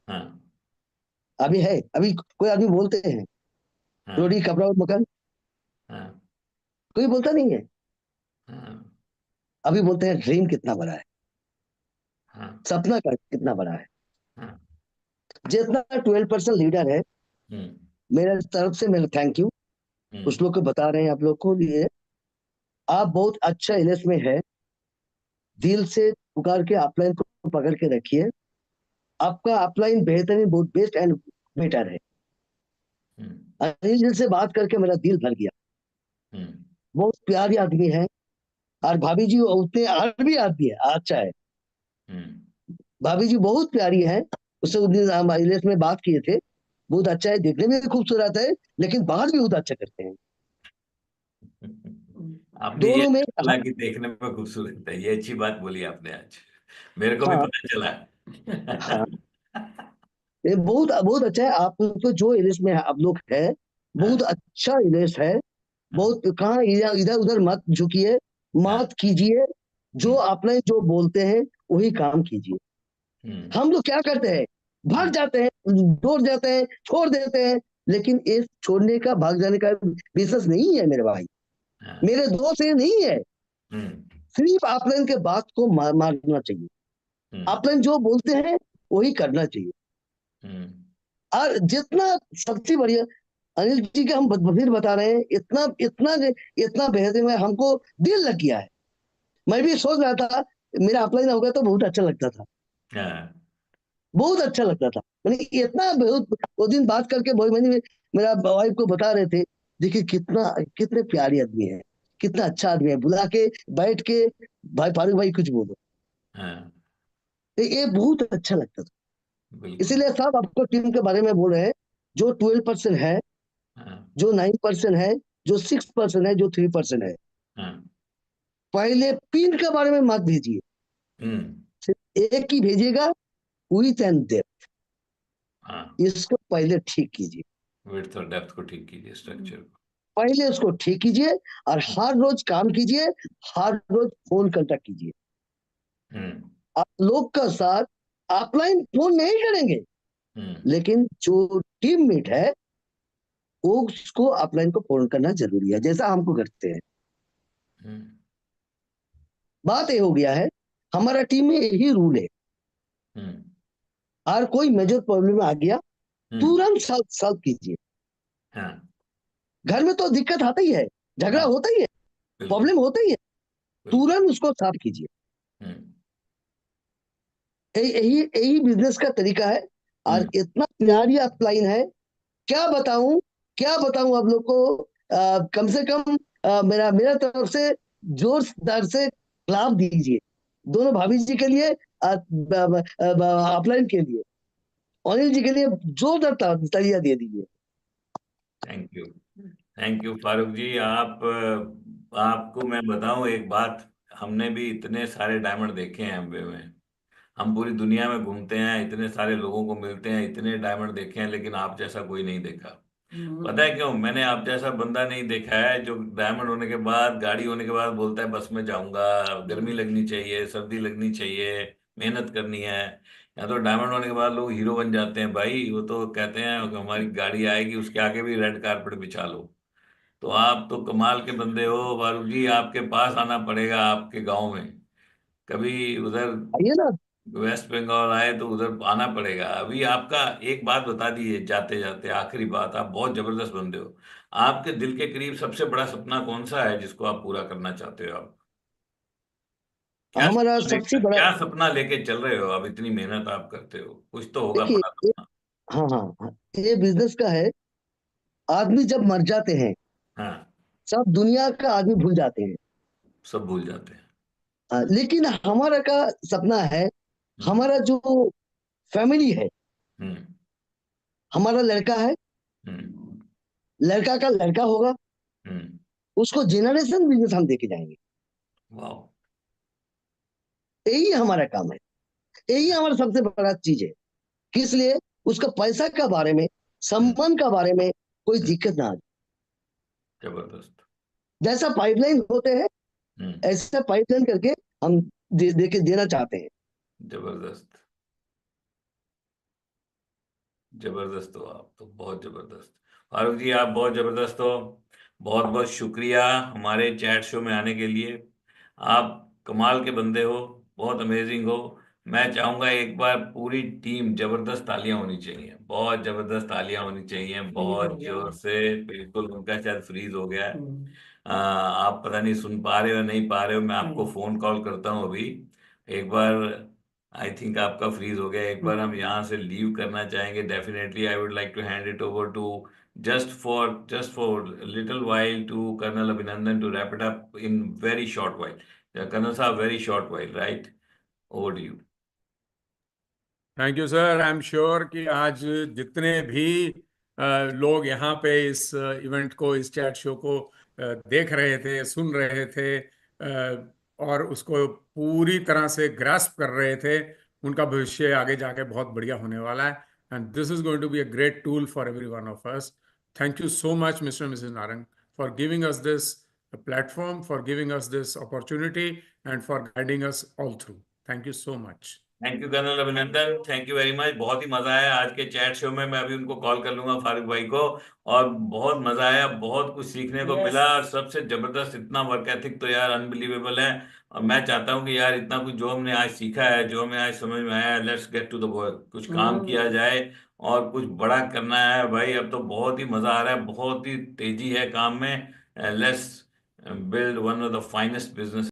हाँ। अभी है, अभी कोई आदमी बोलते हैं हाँ। रोटी कपड़ा और मकान? हाँ। कोई बोलता नहीं है। हाँ, अभी बोलते हैं ड्रीम कितना बड़ा है, हाँ, सपना का कितना बड़ा है। हाँ, जितना 12% लीडर है, हम्म, मेरे तरफ से मेरा थैंक यू। कुछ लोग को बता रहे हैं आप लोग को लिए, आप बहुत अच्छा इलेस में है। दिल से पुकार के अपलाइन को पकड़ के रखिए। आपका अपलाइन बेहतरीन, बहुत बेस्ट एंड बेटर है। अनिल जी से बात करके मेरा दिल भर गया। बहुत प्यारी आदमी है, और भाभी जी उतने और भी आदमी है, अच्छा है। भाभी जी बहुत प्यारी है। उससे उस दिन हम इलेस में बात किए थे। बहुत अच्छा है, देखने में भी खूबसूरत है, लेकिन बात भी बहुत अच्छा करते हैं। आपने ये दोनों में बोला कि देखने में खूबसूरत है, ये अच्छी बात बोली आपने आज, मेरे को भी हाँ पता चला। हाँ, ये बहुत बहुत अच्छा है। आप तो जो इलेस में आप लोग है, बहुत अच्छा इलेस है। बहुत कहाँ इधर इधर उधर मत झुकिए, मत कीजिए। जो आपने जो बोलते हैं वही काम कीजिए। हम लोग क्या करते हैं, भाग जाते हैं, दौड़ जाते हैं, छोड़ देते हैं। लेकिन ये छोड़ने का, भाग जाने का बिजनेस नहीं है मेरे भाई, मेरे दोस्त ये नहीं है। सिर्फ आपने के बात को मारना चाहिए। आपने जो बोलते हैं वही करना चाहिए। और जितना सबसे बढ़िया, अनिल जी का हम फिर बता रहे हैं, इतना इतना इतना बेहतरीन है, हमको दिल लग गया है। मैं भी सोच रहा था मेरा अपलाइन हो गया तो बहुत अच्छा लगता था, बहुत अच्छा लगता था। मैंने इतना बहुत, वो दिन बात करके बहुत, मैंने मेरा वाइफ को बता रहे थे, देखिए कितना कितने प्यारे आदमी है, कितना अच्छा आदमी है। बुला के बैठ के, भाई फारूक भाई कुछ बोलो, तो ये बहुत अच्छा लगता था। बिल्कुल। इसीलिए सब आपको टीम के बारे में बोल रहे हैं। जो 12% है, जो 9% है, जो 6% है, जो 3% है, पहले पिन के बारे में मत भेजिए, सिर्फ एक ही भेजिएगा, विथ एंड डेप्थ। इसको पहले ठीक कीजिए, विड्थ और डेप्थ को ठीक कीजिए, स्ट्रक्चर को। पहले उसको ठीक कीजिए, और हर रोज काम कीजिए, हर रोज फोन कांटेक्ट कीजिए। आप लोग का साथ ऑफलाइन फोन नहीं करेंगे, लेकिन जो टीम मेट है वो उसको ऑफलाइन को फोन करना जरूरी है, जैसा हमको करते हैं। बात ये हो गया है, हमारा टीम में यही रूल है। और कोई मेजर प्रॉब्लम आ गया, तुरंत सॉल्व कीजिए। घर में तो दिक्कत आता ही है, झगड़ा होता ही है, प्रॉब्लम होता ही है, तुरंत उसको सॉल्व कीजिए। यही यही बिजनेस का तरीका है। और इतना प्यारी अपलाइन है, क्या बताऊं, क्या बताऊं आप लोग को। कम से कम मेरा मेरा तरफ से जोरदार से क्लाप दीजिए दोनों भाभी जी के लिए, अपलाइन के लिए, अनिल जी के लिए जोरदार तालियां दे दीजिए। थैंक यू फारूक जी। आपको मैं बताऊं एक बात, हमने भी इतने सारे डायमंड देखे हैं एमवे में। हम पूरी दुनिया में घूमते हैं, इतने सारे लोगों को मिलते हैं, इतने डायमंड देखे हैं, लेकिन आप जैसा कोई नहीं देखा। पता है क्यों? मैंने आप जैसा बंदा नहीं देखा है जो डायमंड होने के बाद, गाड़ी होने के बाद बोलता है बस में जाऊंगा, गर्मी लगनी चाहिए, सर्दी लगनी चाहिए, मेहनत करनी है। या तो डायमंड होने के बाद लोग हीरो बन जाते हैं भाई, वो तो कहते हैं कि हमारी गाड़ी आएगी उसके आगे भी रेड कारपेट बिछा लो। तो आप तो कमाल के बंदे हो फारूक जी, आपके पास आना पड़ेगा, आपके गांव में कभी उधर आइए ना। वेस्ट बंगाल आए तो उधर आना पड़ेगा। अभी आपका एक बात बता दीजिए जाते जाते, आखिरी बात, आप बहुत जबरदस्त बंदे हो। आपके दिल के करीब सबसे बड़ा सपना कौन सा है जिसको आप पूरा करना चाहते हो? आप हमारा सबसे बड़ा, क्या सपना लेके चल रहे हो? अब इतनी मेहनत आप करते हो, कुछ तो होगा देखिए बड़ा सपना। हाँ हाँ हाँ, ये बिजनेस का है। आदमी जब मर जाते हैं, हाँ, सब दुनिया का आदमी भूल जाते हैं। सब भूल जाते हैं। लेकिन हमारा का सपना है, हमारा जो फैमिली है, हम्म, हमारा लड़का है, हम्म, लड़का का लड़का होगा, हम्म। उसको जेनरेशन बिजनेस हम देके जाएंगे। वाह। यही हमारा काम है, यही हमारा सबसे बड़ा चीज है। किस लिए? उसका पैसा का बारे में, सम्मान का बारे में कोई दिक्कत ना आ जाए। जबरदस्त। जैसा पाइपलाइन होते हैं, हम्म। ऐसा पाइपलाइन करके हम देना चाहते हैं। जबरदस्त। जबरदस्त हो आप तो, बहुत जबरदस्त। फारूक जी आप बहुत जबरदस्त हो। बहुत बहुत शुक्रिया हमारे चैट शो में आने के लिए। आप कमाल के बंदे हो, बहुत अमेजिंग हो। मैं चाहूंगा एक बार पूरी टीम, जबरदस्त तालियां होनी चाहिए, बहुत जबरदस्त तालियां होनी चाहिए, बहुत जोर से। बिल्कुल, उनका शायद फ्रीज हो गया है। आप पता नहीं सुन पा रहे हो नहीं पा रहे हो, मैं आपको फोन कॉल करता हूँ अभी एक बार। आई थिंक आपका फ्रीज हो गया। एक बार हम यहाँ से लीव करना चाहेंगे। Definitely I would like to hand it over to just for little while to Colonel Abhinandan to wrap it up in very short while. Colonel Saab, very short while, right? Over to you. Thank you sir. I am sure कि आज जितने भी लोग यहाँ पे इस event को, इस चैट शो को देख रहे थे, सुन रहे थे, और उसको पूरी तरह से ग्रास्प कर रहे थे, उनका भविष्य आगे जाके बहुत बढ़िया होने वाला है। And this is going to be a great tool for every one of us. Thank you so much mister missus Narang for giving us this platform, for giving us this opportunity, and for guiding us all through. Thank you so much. Thank you colonel Abhinandan, thank you very much. बहुत ही मजा आया आज के chat show में। मैं अभी उनको कॉल कर लूंगा, फारूक भाई को। और बहुत मजा आया, बहुत कुछ सीखने को मिला। और सबसे जबरदस्त इतना वर्क एथिक तो यार अनबिलीवेबल है। और मैं चाहता हूँ कि यार इतना कुछ जो हमने आज सीखा है, जो हमें आज समझ में आया है, let's get to the work, कुछ काम किया जाए और कुछ बड़ा करना है भाई। अब तो बहुत ही मजा आ रहा है, बहुत ही तेजी है काम में। Let's build one of the finest business